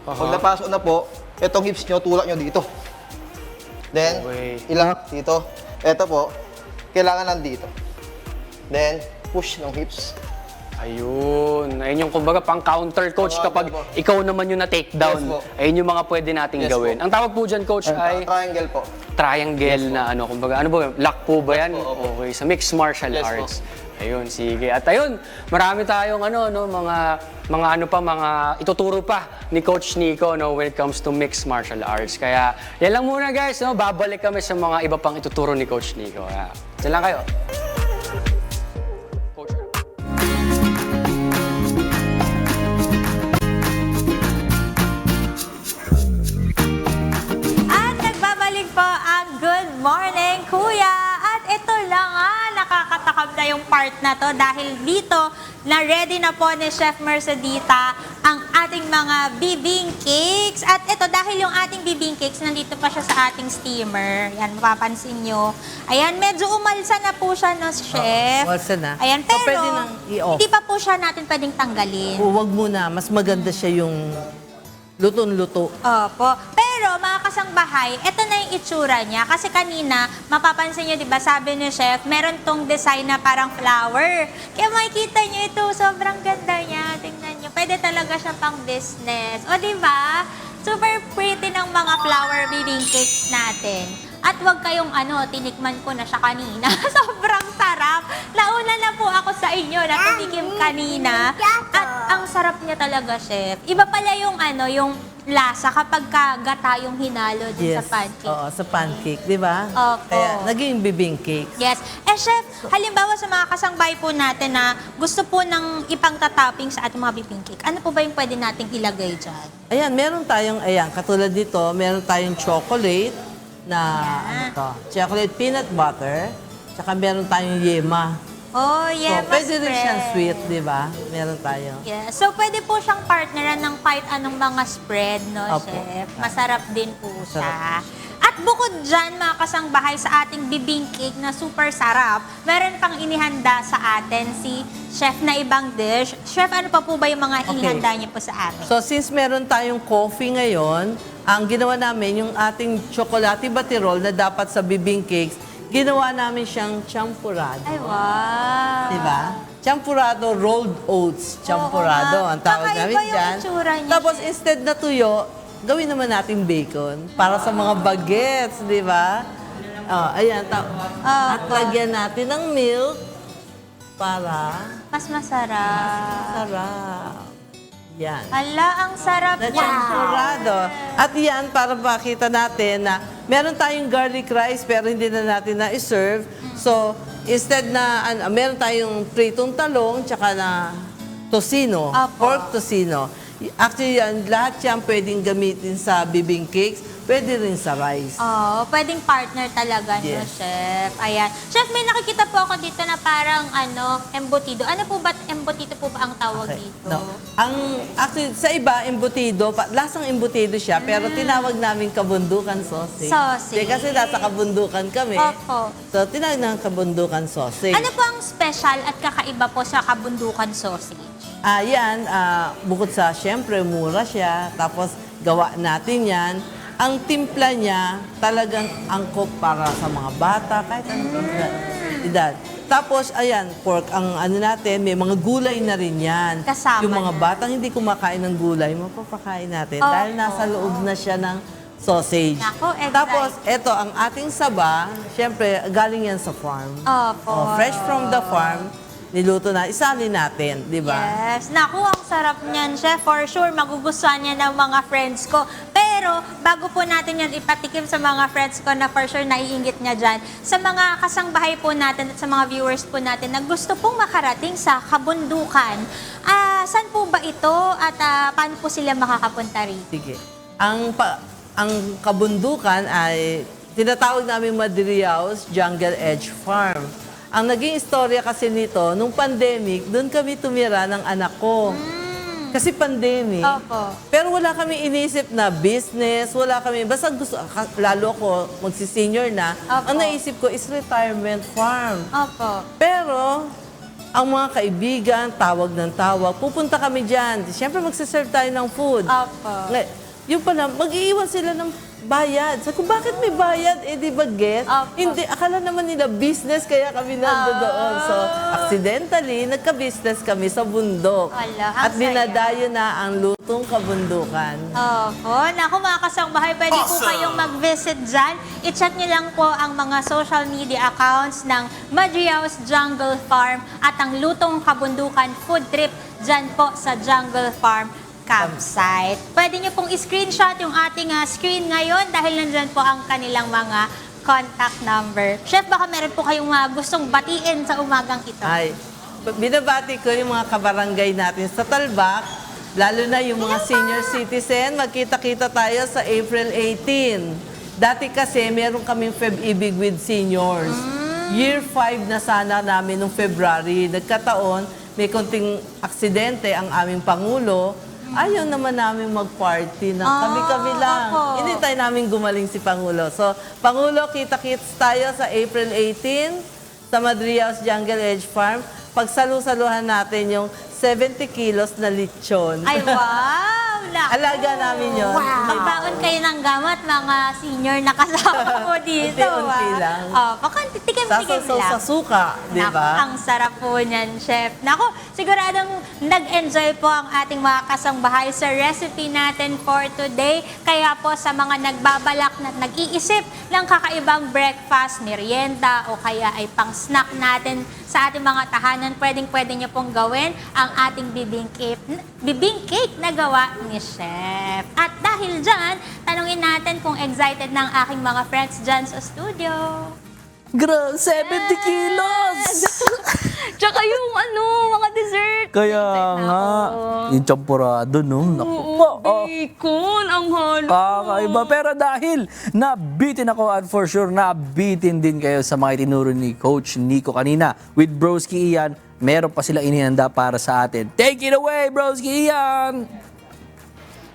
Pag napasok na po, itong hips niyo, tulak niyo dito. Then, ilak dito. Ito po, kailangan nandito. Then, push ng hips. Ayun. Ayun yung kumbaga pang counter coach kapag ikaw naman yung na-takedown. Yes po. Ayun yung mga pwede nating Yes gawin. po. Ang tawag po dyan, coach, ay Triangle po. triangle na ano, kumbaga, ano ba, lock po ba yan? Opo. Okay, sa mixed martial Yes po. arts. Ayun, sige. At ayun, marami tayong mga ituturo pa ni Coach Nico when it comes to mixed martial arts. Kaya yan lang muna guys, babalik kami sa mga iba pang ituturo ni Coach Nico. Kaya, dyan lang kayo. Coach. At nagbabalik po ang Good Morning Kuya. At ito lang nakakatakam na yung part na to dahil dito na ready na po ni Chef Mercedita ang ating mga bibing cakes. At ito dahil yung ating bibing cakes nandito pa siya sa ating steamer. Yan, mapapansin nyo. Ayan, medyo umalsa na po siya no, Chef. umalsa na. Ayan, So, pero pwede nang i-off. hindi pa po siya natin pwedeng tanggalin. Huwag muna, mas maganda siya yung luto-luto. Opo. Pero mga kasangbahay, ito na yung itsura niya. Kasi kanina, mapapansin nyo, di ba, sabi ni Chef, meron tong design na parang flower. Kaya makikita nyo ito, sobrang ganda niya. Tingnan nyo, pwede talaga siya pang business. O di ba? Super pretty ng mga flower bibing cakes natin. At wag kayong tinikman ko na siya kanina. Sobrang sarap. Nauna na po ako sa inyo na tumikim kanina. At ang sarap niya talaga, Chef. Iba pala yung yung lasa kapag gata yung hinalo din sa pancake. Oo, sa pancake, di ba? Opo. Kaya naging bibing cake. Yes. Chef, halimbawa sa mga kasangbahay po natin na gusto po ng ipang-topping sa ating mga bibing cake, ano po ba yung pwede nating ilagay dyan? Ayan, meron tayong, katulad dito, meron tayong chocolate na, chocolate peanut butter, tsaka meron tayong yema. Oh, yeah, So, pwede rin siyang sweet, di ba? Meron tayo. Yeah. So, pwede po siyang partneran ng kahit anong mga spread, no, Opo. Chef? Masarap din po siya. At bukod dyan, mga kasangbahay, sa ating bibing cake na super sarap, meron pang inihanda sa atin si Chef na ibang dish. Chef, ano pa po ba yung mga inihanda niyo po sa atin? So, since meron tayong coffee ngayon, ang ginawa namin, yung ating chocolate batirol na dapat sa bibing cakes, ginawa namin siyang champurado. Ay, wow! Diba? Champurado rolled oats. Champurado, Oo nga. ang tawag Kakaiba namin yung dyan. itsura niya, Tapos Chef. instead na tuyo, gawin naman natin bacon para sa mga bagets, di ba? Ayan. At lagyan natin ng milk para Mas masarap. sarap. Yan. Ala, ang sarap Na niya. champurado. At yan, para makita natin na meron tayong garlic rice pero hindi na natin na-serve. So, instead na, meron tayong pritong talong tsaka na tocino, Apo. pork tocino. Actually, yan, lahat yan pwedeng gamitin sa bibing cakes, pwede rin sa rice. Oo, pwedeng partner talaga, no, Yes. Chef? Ayan. Chef, may nakikita po ako dito na parang, embutido. Ano po ba, embutido po ba ang tawag dito? No. Actually, sa iba, embutido, lasang embutido siya, pero tinawag namin kabundukan sausage. Sausage. Kasi nasa kabundukan kami. Opo. So, tinawag ng kabundukan sausage. Ano po ang special at kakaiba po sa kabundukan sausage? Yan, bukod sa, syempre, mura siya, tapos gawa natin yan. Ang timpla niya, talagang angkop para sa mga bata, kahit anong edad. Tapos, ayan, pork, ang natin, may mga gulay na rin yan. Kasama Yung mga na. batang hindi kumakain ng gulay, mapapakain natin. Opo. Dahil nasa loob na siya ng sausage. Nako, excited. Tapos, eto, ang ating saba, syempre, galing yan sa farm. Opo. Fresh from the farm, niluto na, isali natin, di ba? Yes. Naku, ang sarap niyan, Chef. For sure, magugustuhan niya ng mga friends ko. Pero, bago po natin yan ipatikim sa mga friends ko na for sure naiingit niya dyan, sa mga kasangbahay po natin at sa mga viewers po natin na gusto pong makarating sa kabundukan, saan po ba ito at paano po sila makakapunta rito? Sige. Ang kabundukan ay tinatawag namin Madriaos Jungle Edge Farm. Ang naging istorya kasi nito, nung pandemic, doon kami tumira ng anak ko. Kasi pandemic. Opo. Pero wala kami inisip na business, wala kami, basta gusto, lalo ko, magsi-senior na, Opo. ang naisip ko is retirement farm. Opo. Pero, ang mga kaibigan, tawag ng tawag, pupunta kami dyan. Siyempre, magsiserve tayo ng food. Opo. Yung pala, mag-iiwan sila ng bayad. Sabi ko, bakit may bayad? Eh, di ba get? Opo. Hindi, akala naman nila business, kaya kami nandoon. So, accidentally, nagka-business kami sa bundok. Ala, ang At dinadayo na ang lutong kabundukan. Opo. Naku, mga kasangbahay, pwede po kayong mag-visit dyan. I-check nyo lang po ang mga social media accounts ng Madriaos Jungle Farm at ang Lutong Kabundukan Food Trip dyan po sa Jungle Farm campsite. Pwede nyo pong i-screenshot yung ating screen ngayon dahil nandyan po ang kanilang mga contact number. Chef, baka meron po kayong gustong batiin sa umagang ito. Ay, binabati ko yung mga kabarangay natin sa Talbak, lalo na yung mga senior citizen. Magkita-kita tayo sa April 18. Dati kasi meron kaming Feb-Ibig with seniors. Year 5 na sana namin noong February. Nagkataon, may konting aksidente ang aming Pangulo. Ayaw naman namin mag-party na kami-kami lang. opo. Hindi tayo namin gumaling si Pangulo. So, Pangulo, kita-kits tayo sa April 18 sa Madriaos Jungle Edge Farm. Pagsalu-saluhan natin yung 70 kilos na lechon. Ay, wow! Alaga namin yun. Wow. Magbaon kayo ng gamot, mga senior na kasama po dito. Unti-unti lang. Tikim-tikim Sasasaw lang. sa suka, di Naku, ba? ang sarap po niyan, Chef. Naku, siguradong nag-enjoy po ang ating mga kasangbahay sa recipe natin for today. Kaya po sa mga nagbabalak na nag-iisip ng kakaibang breakfast, merienda, o kaya ay pang-snack natin sa ating mga tahanan, pwedeng-pwede niyo pong gawin ang ating bibing cake na gawa ni Chef. At dahil dyan, tanungin natin kung excited ng aking mga friends dyan sa studio. 70 kilos! Tsaka yung mga dessert. Kaya nga, yung champurado, no? Naku po. Bacon, ang halo. Kakaiba. Pero dahil nabitin ako at for sure nabitin din kayo sa mga itinuro ni Coach Nico kanina. With Broski Ian, meron pa sila inihanda para sa atin. Take it away, Broski Ian!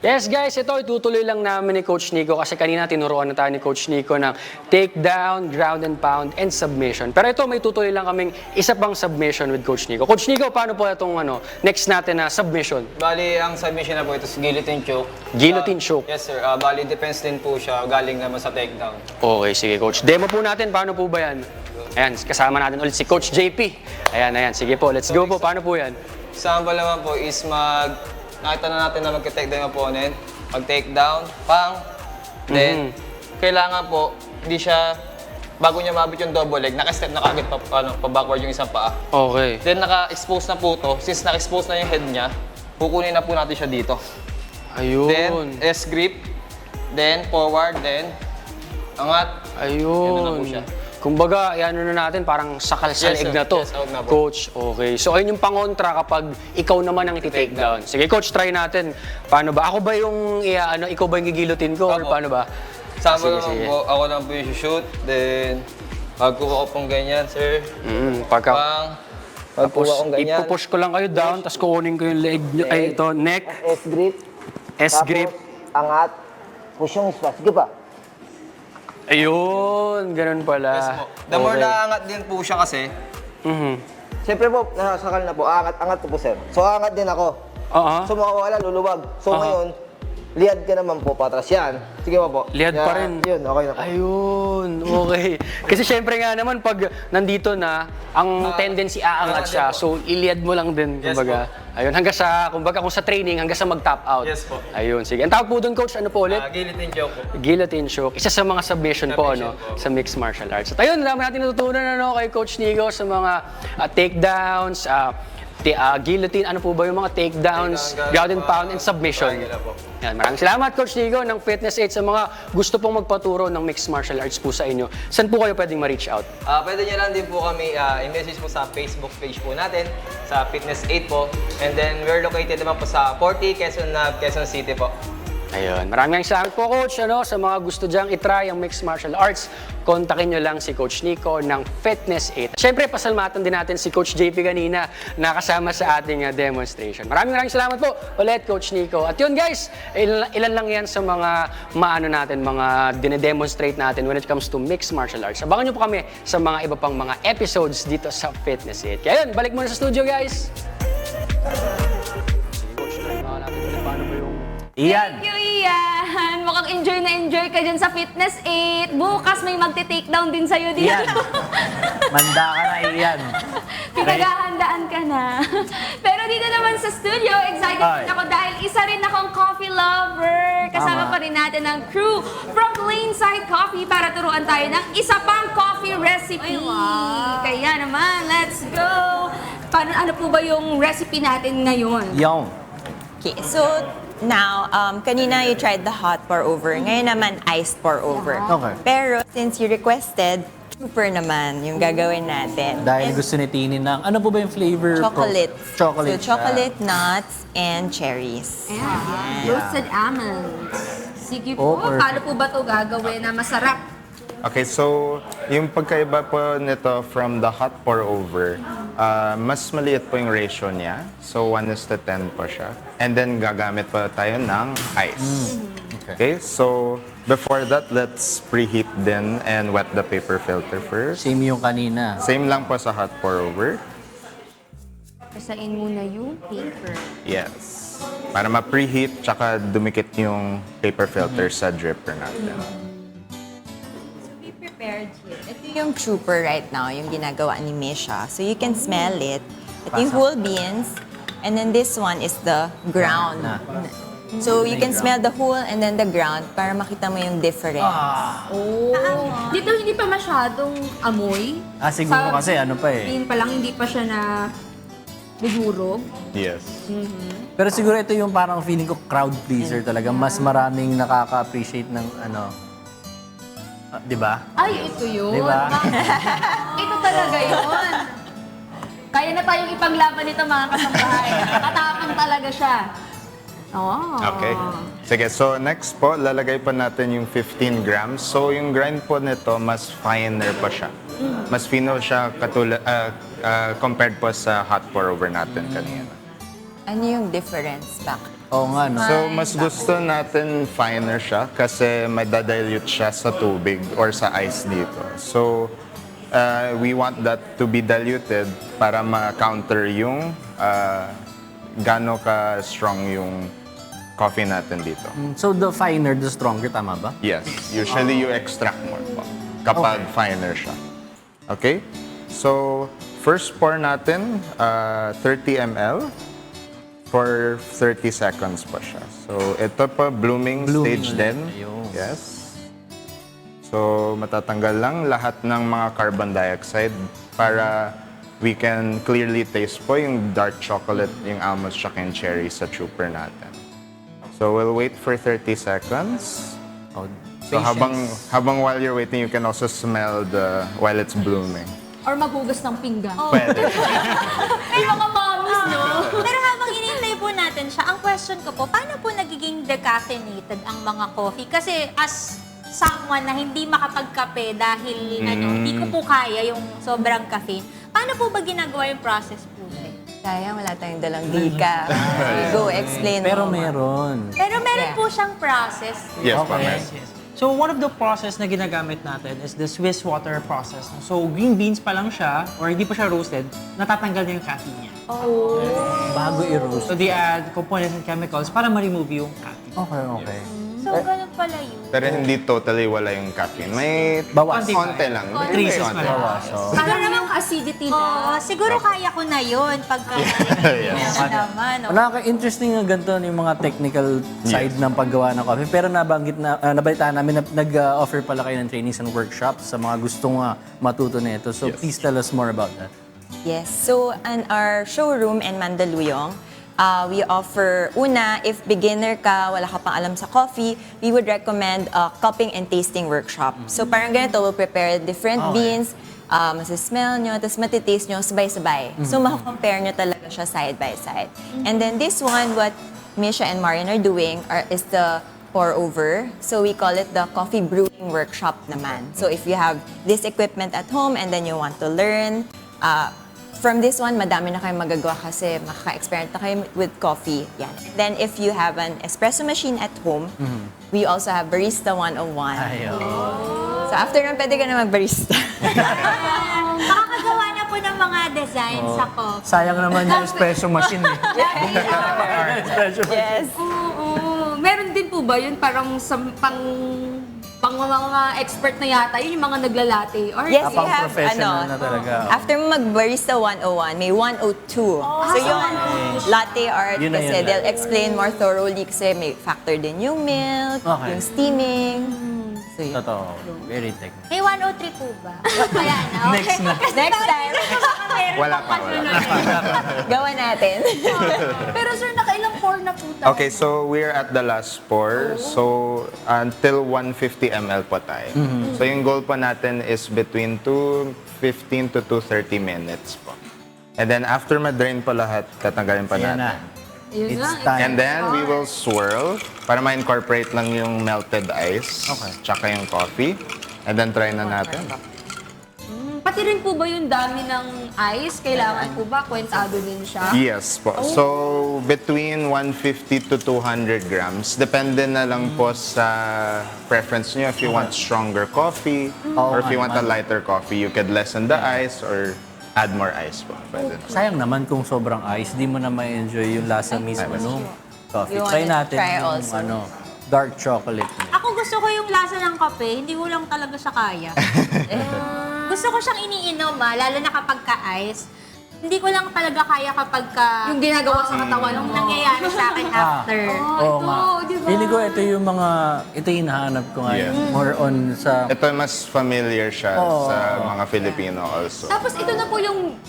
Yes guys, ito itutuloy lang namin ni Coach Nico kasi kanina tinuruan na tayo ni Coach Nico ng takedown, ground and pound, and submission. Pero ito may tutuloy lang kaming isa pang submission with Coach Nico. Coach Nico, paano po itong next natin na submission? Bali, ang submission na po ito is guillotine choke. Guillotine choke? Yes sir. Bali, depends din po siya. Galing naman sa takedown. Okay, sige Coach. Demo po natin, paano po ba yan? Ayan, kasama natin ulit si Coach JP. Ayan, sige po. Let's go po. Paano po yan? Example naman po is nakita na natin na mag-take down yung opponent. Mag-take down, pang. Then, kailangan po, hindi siya, bago niya mabit yung double leg, naka-step na kagad pa backward yung isang paa. Okay. Then, naka-expose na po to. Since naka-expose na yung head niya, kukunin na po natin siya dito. Ayun. Then, S-grip. Then, forward. Then, angat. Ayun. Yan na po siya. Kumbaga, ano na natin, parang sakal sa Yes, leeg sir. na to. Yes, out na po. Coach, okay. So, ayun yung pangontra kapag ikaw naman ang iti-take down. Sige, Coach, try natin. Paano ba? Ako ba yung, ikaw ba yung gigilutin ko? Or Opo. paano ba? Sample Sige, sige. po, ako lang po yung shoot. Then, pagkuha ko pong ganyan, sir. Pagka, Pang. tapos, Pagkuha kong ganyan. ipupush ko lang kayo down, tapos kukunin ko yung leg, ay ito, neck, S-grip. S-grip. Tapos, angat. Push yung squat. Sige pa. Ayun, ganun pala. Yes po. The more naangat din po siya kasi, Siyempre po, nasakal na po. Angat po, sir. So, angat din ako. Oo. So, mawawala, luluwag. So, ngayon, liad ka naman po, patras yan. Sige po. Liad pa rin. Yun, okay na po. Ayun, okay. Kasi syempre nga naman, pag nandito na, ang tendency aangat siya. So, iliad mo lang din, Yes kumbaga. Ayun, hanggang sa, kumbaga kung sa training, hanggang sa mag-top out. Yes po. Ayun, sige. Ang tawag po doon, Coach, ano po ulit? guillotine choke po. Guillotine choke. Isa sa mga submission po, Submission po. sa mixed martial arts. At ayun, naman natin natutunan kay Coach Nico sa mga takedowns, guillotine, ano po ba yung mga takedowns, ground and pound, and submission. Yan, maraming salamat, Coach Nico, ng Fitness 8 sa mga gusto pong magpaturo ng mixed martial arts po sa inyo. Saan po kayo pwedeng ma-reach out? Pwede nyo lang din po kami i-message po sa Facebook page po natin, sa Fitness 8 po. And then, we're located naman po sa 40 Quezon City po. Ayun. Maraming salamat po, Coach. Sa mga gusto dyang itry ang mixed martial arts, kontakin nyo lang si Coach Nico ng Fitness 8. Siyempre, pasalamatan din natin si Coach JP kanina na kasama sa ating demonstration. Maraming salamat po ulit, Coach Nico. At yun guys, ilan lang yan sa mga mga dinedemonstrate natin when it comes to mixed martial arts. Abangan nyo po kami sa mga iba pang mga episodes dito sa Fitness 8. Kaya yun, balik muna sa studio, guys. Coach, try natin ulit paano ba yung Iyan. Thank you, Ian. Mukhang enjoy ka dyan sa Fitness 8. Bukas may magte-takedown din sa'yo dito. Iyan. Manda ka na, Iyan. Pinaghahandaan ka na. Pero dito naman sa studio, excited Ay. din ako dahil isa rin akong coffee lover. Kasama Tama. pa rin natin ang crew from Laneside Coffee para turuan tayo ng isa pang coffee recipe. Kaya naman, let's go! Ano po ba yung recipe natin ngayon? Yung. Okay, so now, kanina you tried the hot pour over. Ngayon naman, iced pour over. Okay. Pero since you requested, super naman yung gagawin natin. Dahil And gusto ni Tini ng, ano po ba yung flavor? chocolate. Chocolate. So, chocolate, nuts, and cherries. Ayan. Roasted almonds. Sige Oh, po, perfect. paano po ba ito gagawin na masarap? Okay, so yung pagkaiba po nito from the hot pour over, mas maliit po yung ratio niya. So 1:10 po siya. And then gagamit pa tayo ng ice. Okay, so before that, let's preheat din and wet the paper filter first. Same yung kanina. Same lang po sa hot pour over. Pasain muna yung paper. Yes. Para ma-preheat, tsaka dumikit yung paper filter sa dripper natin. we prepared here. Ito yung trooper right now, yung ginagawa ni Misha. So you can smell it. Ito yung whole beans. And then this one is the ground. So you can smell the whole and then the ground para makita mo yung difference. Oh. Dito hindi pa masyadong amoy. Siguro kasi ano pa eh. Bean pa lang, hindi pa siya na bugurog. Yes. Pero siguro ito yung parang feeling ko crowd pleaser talaga. Mas maraming nakaka-appreciate ng ano. Di ba? Ay, ito yun. Di ba? Ito talaga yun. Kaya na tayong ipaglaban nito mga kasambahay. Katapang talaga siya. Oh. Okay. Sige, so next po, lalagay pa natin yung 15 grams. So yung grind po nito, mas finer pa siya. Mas fino siya compared po sa hot pour over natin kanina. Ano yung difference back? Oo nga, no? So mas gusto natin finer siya kasi may dadilute siya sa tubig or sa ice dito. So we want that to be diluted para ma-counter yung gano'n ka-strong yung coffee natin dito. So the finer, the stronger, tama ba? Yes. Usually you extract more po kapag finer siya. Okay? So, first pour natin 30 ml for 30 seconds po siya. So, ito po blooming stage din. Ayun. Yes. So, matatanggal lang lahat ng mga carbon dioxide para we can clearly taste po yung dark chocolate, yung almonds, tsaka yung cherry sa trooper natin. So, we'll wait for 30 seconds. Oh, So habang while you're waiting, you can also smell while it's blooming. Or maghugas ng pinggan. Pwede. May mga mommies, no? Pero habang inintay po natin siya, ang question ko po, paano po nagiging decaffeinated ang mga coffee? Kasi as someone na hindi makapagkape dahil hindi ko po kaya yung sobrang caffeine, paano po ba ginagawa yung process po? Sayang, wala tayong dalang dika. Go, explain Pero mo. meron. Pero meron Yeah. po siyang process. Yes, Okay. ma'am. Yes. So one of the process na ginagamit natin is the Swiss water process. So green beans pa lang siya, or hindi pa siya roasted, natatanggal na yung caffeine niya. Bago i-roast. So they add components and chemicals para ma-remove yung caffeine. Okay. So, ganun pala yun. Pero hindi totally wala yung caffeine. May Bawas. konti lang. Traces May konti. pa lang. Para naman ka-acidity Oo, na. siguro kaya ko na yun pagka naman. Nakaka-interesting nga ganito yung mga technical side ng paggawa ng coffee. Pero nabalitaan namin na nag-offer pala kayo ng trainings and workshops sa mga gustong matuto na ito. So please tell us more about that. Yes. So, in our showroom in Mandaluyong, we offer, if beginner ka, wala ka pang alam sa coffee, we would recommend a cupping and tasting workshop. So, parang ganito, we'll prepare different beans, masismell nyo, tapos matitaste nyo sabay-sabay. So, makakompare nyo talaga siya side by side. And then this one, what Misha and Marian are doing is the pour over. So we call it the coffee brewing workshop naman. So if you have this equipment at home and then you want to learn, from this one, madami na kayong magagawa kasi makaka-experience na kayo with coffee. Yan. Then if you have an espresso machine at home, we also have Barista 101. So after nun, pwede ka na mag-barista. Makakagawa na po ng mga designs sa coffee. Sayang naman yung espresso machine eh. Yes. Oo. Meron din po ba yun parang sa pang mga expert na yata, yun yung mga naglalate? Or Yes, you Pang have, professional na talaga. after mo mag-barista 101, may 102. So yung latte art Yun na kasi yun. they'll explain more thoroughly kasi may factor din yung milk, Okay. yung steaming. So yun. Totoo. Very technical. May 103 po ba? Kaya na. Next na. Next time, Wala pa. gawa natin. Pero sir, nakailang pour na po tayo? Okay, so we're at the last pour. So until 150 ml po tayo. So yung goal po natin is between 215 to 230 minutes po. And then after ma-drain po lahat, tatanggalin pa Ayan na. natin. Yun It's nga. time. And then we will swirl para ma-incorporate lang yung melted ice. Okay. Tsaka yung coffee. And then try na natin. Pati rin po ba yung dami ng ice? Kailangan po ba? Kwentado din siya? Yes po. So, between 150 to 200 grams. Depende na lang po sa preference nyo. If you want stronger coffee or if you want a lighter coffee, you could lessen the ice or add more ice po. Pwede. Sayang naman kung sobrang ice, di mo na ma-enjoy yung lasa mismo ng coffee. You Try wanna natin try yung also? dark chocolate niya. Ako gusto ko yung lasa ng kape, hindi ko lang talaga siya kaya. Gusto ko siyang iniinom, lalo na kapag ka-ice. Hindi ko lang talaga kaya kapag ka... Yung ginagawa sa katawan Yung mo. nangyayari sa akin after. Oo nga. di ba? Feeling ko ito yung ito yung hinahanap ko ngayon. Yeah. More on sa... Ito mas familiar siya sa mga Filipino also. Tapos ito na po yung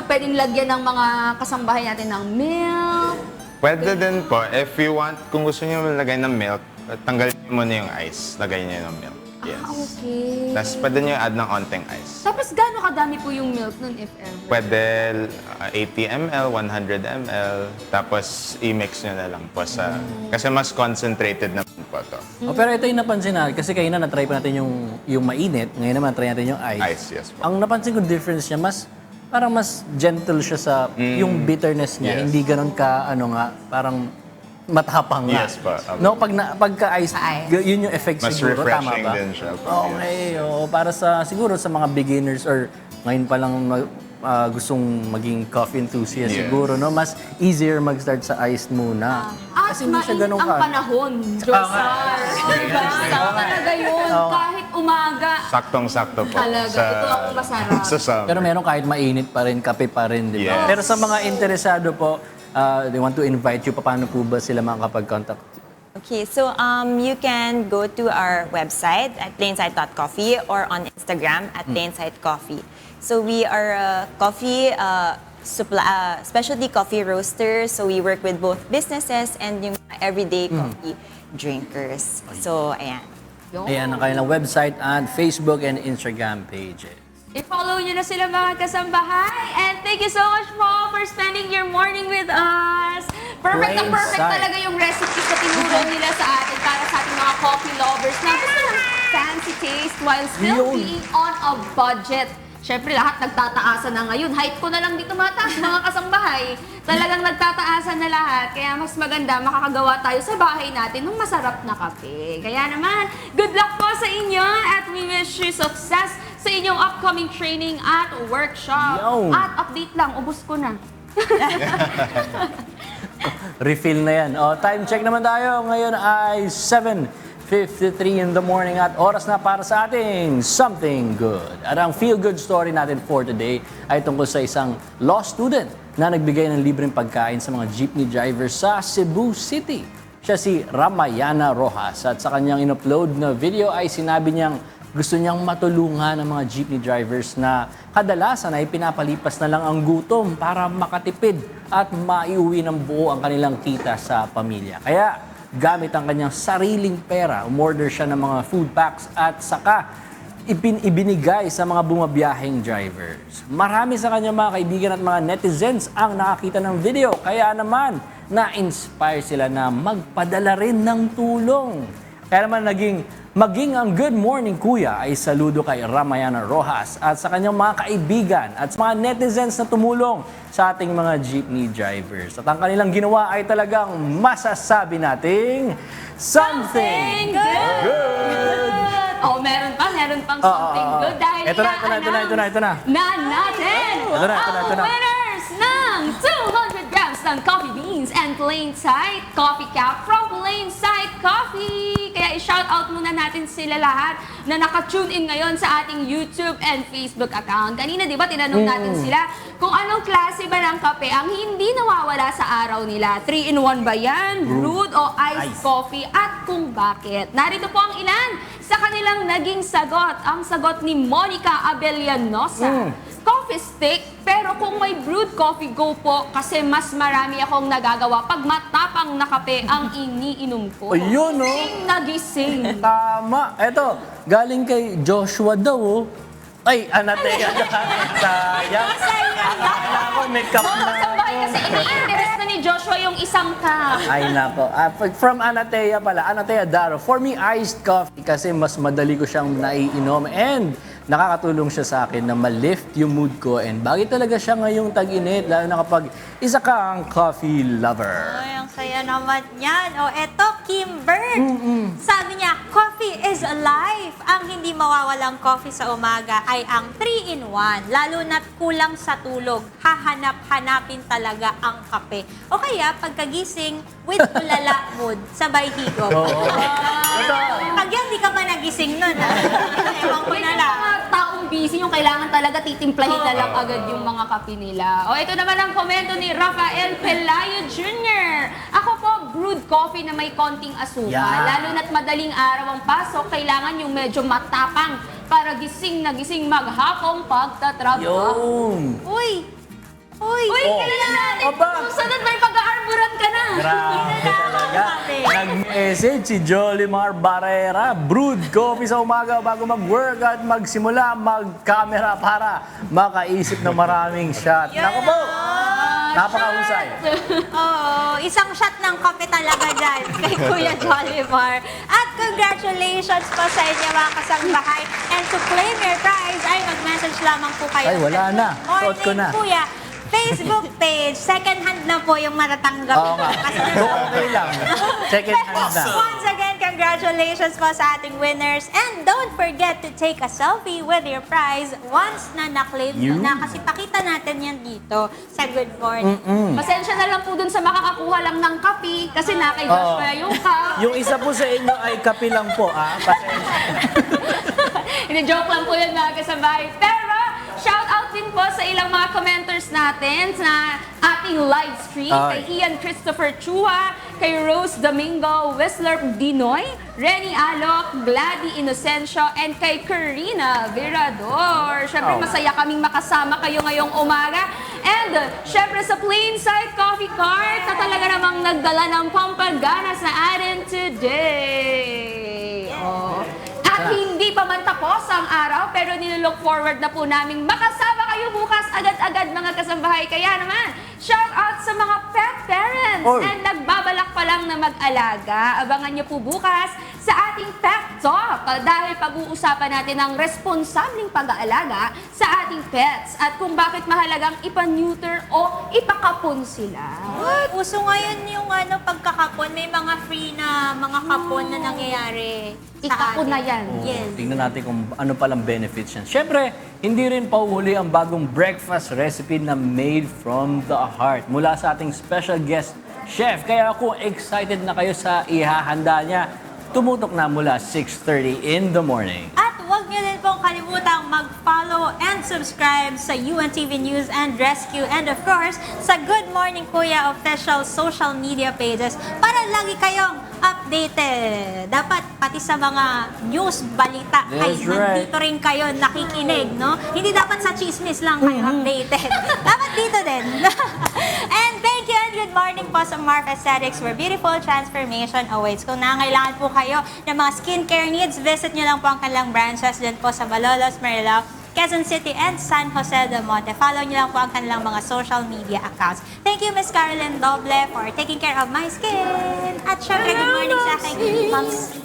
pwedeng lagyan ng mga kasambahay natin ng milk. Pwede din po. If you want, kung gusto niyo lagay ng milk, tanggalin niyo muna yung ice. Lagay niyo ng milk. Yes. Okay. Tapos pwede niyo add ng onting ice. Tapos gaano kadami po yung milk nun if ever? Pwede 80 ml, 100 ml, tapos i-mix nyo na lang po sa... Kasi mas concentrated naman po to. Oh, pero ito yung napansin natin, kasi kayo na na-try pa natin yung mainit, ngayon naman try natin yung ice. Ice, yes po. Ang napansin ko difference niya, parang mas gentle siya sa yung bitterness niya. Yes. Hindi ganun ka, parang matapang nga. Yes po. No, pagka-ice, yun yung effect Mas siguro. Tama refreshing ba? din siya po. Okay, oo. Para siguro sa mga beginners or ngayon pa lang gustong maging coffee enthusiast Yes. siguro, no? Mas easier mag-start sa iced muna. At Kasi hindi siya mainit ganun ang ka. panahon. Josar. Diba? Talaga yun. Kahit umaga. Saktong-sakto po. Talaga. Ito ang masarap. Sa summer. Pero meron kahit mainit pa rin, kape pa rin, di ba? Yes. Pero sa mga interesado po, they want to invite you, paano po ba sila makakapag-contact? Okay, so you can go to our website at plainside.coffee or on Instagram at plainside.coffee. So we are a coffee specialty coffee roaster. So we work with both businesses and yung everyday coffee drinkers. So ayan. Ayan ang kanilang website and Facebook and Instagram pages. I-follow nyo na sila mga kasambahay. And thank you so much po for spending your morning with us. Perfect na perfect Plainside. talaga yung recipes na tinuro nila sa atin para sa ating mga coffee lovers na gusto ng fancy taste while still Yun. being on a budget. Siyempre, lahat nagtataasan na ngayon. Height ko na lang dito mataas, mga kasambahay. Talagang nagtataasan na lahat. Kaya mas maganda, makakagawa tayo sa bahay natin ng masarap na kape. Kaya naman, good luck po sa inyo at we wish you success sa inyong upcoming training at workshop. Yo. At update lang, ubos ko na. Refill na yan. Time check naman tayo. Ngayon ay 7:53 in the morning at oras na para sa ating Something Good. At ang feel-good story natin for today ay tungkol sa isang law student na nagbigay ng libreng pagkain sa mga jeepney drivers sa Cebu City. Siya si Ramayana Rojas at sa kanyang in-upload na video ay sinabi niyang gusto niyang matulungan ng mga jeepney drivers na kadalasan ay pinapalipas na lang ang gutom para makatipid at maiuwi ng buo ang kanilang kita sa pamilya. Kaya gamit ang kanyang sariling pera, umorder siya ng mga food packs at saka ibinigay sa mga bumabiyaheng drivers. Marami sa kanyang mga kaibigan at mga netizens ang nakakita ng video. Kaya naman, na-inspire sila na magpadala rin ng tulong. Kaya naman maging ang Good Morning Kuya ay saludo kay Ramayana Rojas at sa kanyang mga kaibigan at sa mga netizens na tumulong sa ating mga jeepney drivers. At ang kanilang ginawa ay talagang masasabi nating something good! Oh, meron pang something good dahil Ito na. natin Ito na. ang winners ng 200 grams ng coffee beans and plain sight coffee cap from Plain Sight Coffee. Kaya i-shout out muna natin sila lahat na naka-tune in ngayon sa ating YouTube and Facebook account. Kanina, di ba, tinanong natin sila kung anong klase ba ng kape ang hindi nawawala sa araw nila. 3-in-1 ba yan? Brewed o iced coffee? At kung bakit? Narito po ang ilan sa kanilang naging sagot. Ang sagot ni Monica Abellanosa. Coffee stick, pero kung may brewed coffee, go po kasi mas marami akong nagagawa pag matapang na kape ang iniinom ko. Ayun, no? Gising na gising. Tama. Eto, galing kay Joshua daw, oh. Ay, Anatea. Sayang. Akala ko may cup na Sabay kasi ini-interest na ni Joshua yung isang cup. Ay, nako. From Anatea pala. Anatea Daro. For me, iced coffee kasi mas madali ko siyang naiinom and nakakatulong siya sa akin na ma-lift yung mood ko and bagay talaga siya ngayong tag-init lalo na kapag isa kang coffee lover. Ay, ang saya naman yan. O, eto, Kim Bird. Sabi niya, coffee is life. Ang hindi mawawalang coffee sa umaga ay ang 3-in-1. Lalo na't kulang sa tulog. Hahanap-hanapin talaga ang kape. O kaya, pagkagising, with ulala mood, sabay higop. Pag yan, di ka pa nagising nun. Ewan ko na lang. Mga taong busy yung kailangan talaga titimplahin na lang agad yung mga kape nila. O, ito naman ang komento ni Rafael Pelayo Jr. Ako po, brewed coffee na may konting asukal. Yeah. Lalo na't madaling araw ang pasok, kailangan yung medyo matapang para gising na gising maghapong pagtatrabaho. Yung. Uy, Kailangan natin. Aba. Susunod may pag-aarburan ka na. Grabe talaga. Nag-message si Jolimar Barrera. Brewed coffee sa umaga bago mag-work at magsimula mag-camera para makaisip ng maraming shot. Naku po! Napakahusay. Oo, isang shot ng kape talaga dyan kay Kuya Jolimar. At congratulations po sa inyo mga kasambahay. And to claim your prize, ay mag-message lamang po kayo. Ay, wala na. Suot ko na. Kuya, Facebook page, second hand na po yung matatanggap. Oo nga. Okay lang. Second hand na. Once again, congratulations po sa ating winners. And don't forget to take a selfie with your prize once na na-claim nyo na. Kasi pakita natin yan dito sa Good Morning. Pasensya na lang po dun sa makakakuha lang ng kape kasi na kay Joshua yung cup. Yung isa po sa inyo ay kape lang po, ah. Pasensya. Ini-joke lang po yun mga kasabay. Pero, shout out din po sa ilang mga commenters natin na ating live stream. Kay Ian Christopher Chua, kay Rose Domingo, Whistler Dinoy, Renny Alok, Gladys Inocencio, and kay Karina Virador. Siyempre, masaya kaming makasama kayo ngayong umaga. And, syempre sa Plain Sight Coffee Cart na talaga namang nagdala ng pampagana sa atin today. At hindi pa man tapos ang araw, pero nilook forward na po namin makasama kayo bukas agad-agad mga kasambahay. Kaya naman, shout out sa mga pet parents and nagbabalak pa lang na mag-alaga. Abangan niyo po bukas sa ating Pet Talk dahil pag-uusapan natin ang responsableng pag-aalaga sa ating pets at kung bakit mahalagang ipa-neuter o ipakapon sila. What? Uso ngayon yung pagkakapon. May mga free na mga kapon na nangyayari. Ikapon na yan. Yes. Tingnan natin kung ano palang benefits yan. Siyempre, hindi rin pauhuli ang bagong breakfast recipe na made from the heart mula sa ating special guest chef. Kaya ako excited na kayo sa ihahanda niya. Tumutok na mula 6:30 in the morning. At huwag niyo din pong kalimutang mag-follow and subscribe sa UNTV News and Rescue and of course sa Good Morning Kuya official social media pages para lagi kayong updated. Dapat pati sa mga news, balita, ay That's right. nandito rin kayo nakikinig, no? Hindi dapat sa chismis lang kayo updated. Dapat dito din. And thank you and good morning po sa Mark Aesthetics where beautiful transformation awaits. Kung nangailangan po kayo ng mga skincare needs, visit nyo lang po ang kanilang branches dyan po sa Malolos, Marilao, Quezon City, and San Jose del Monte. Follow niyo lang po ang kanilang mga social media accounts. Thank you, Miss Caroline Doble, for taking care of my skin. At syempre, good morning sa aking moms.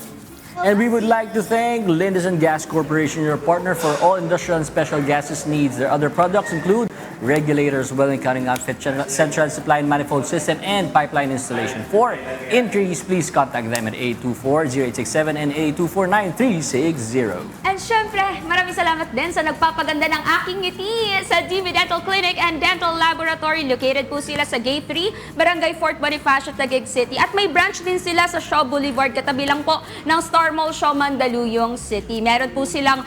And we would like to thank Lindison Gas Corporation, your partner for all industrial and special gases needs. Their other products include regulators, welding, cutting outfit, central supply and manifold system, and pipeline installation. For inquiries, please contact them at 824-0867 and 824-9360. And syempre, maraming salamat din sa nagpapaganda ng aking ngiti sa DV Dental Clinic and Dental Laboratory. Located po sila sa Gate 3, Barangay Fort Bonifacio, Taguig City. At may branch din sila sa Shaw Boulevard, katabi lang po ng Star Mall Shaw, Mandaluyong City. Meron po silang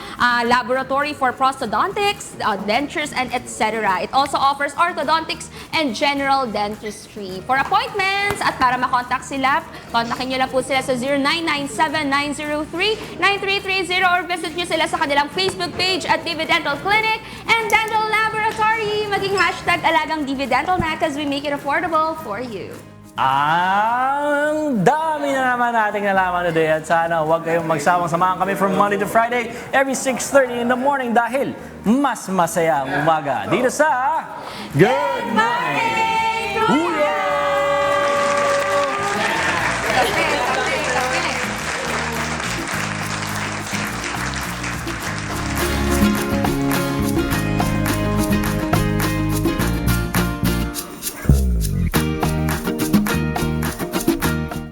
laboratory for prosthodontics, dentures, and etc. It also offers orthodontics and general dentistry. For appointments at para makontakt sila, kontakin nyo lang po sila sa 0997-903-9330 or visit nyo sila sa kanilang Facebook page at DV Dental Clinic and Dental Laboratory. Maging hashtag alagang DV Dental na because we make it affordable for you. Ang dami na naman nating nalaman today at sana huwag kayong magsawang samahan kami from Monday to Friday every 6:30 in the morning dahil mas masaya ang umaga dito sa Good Morning!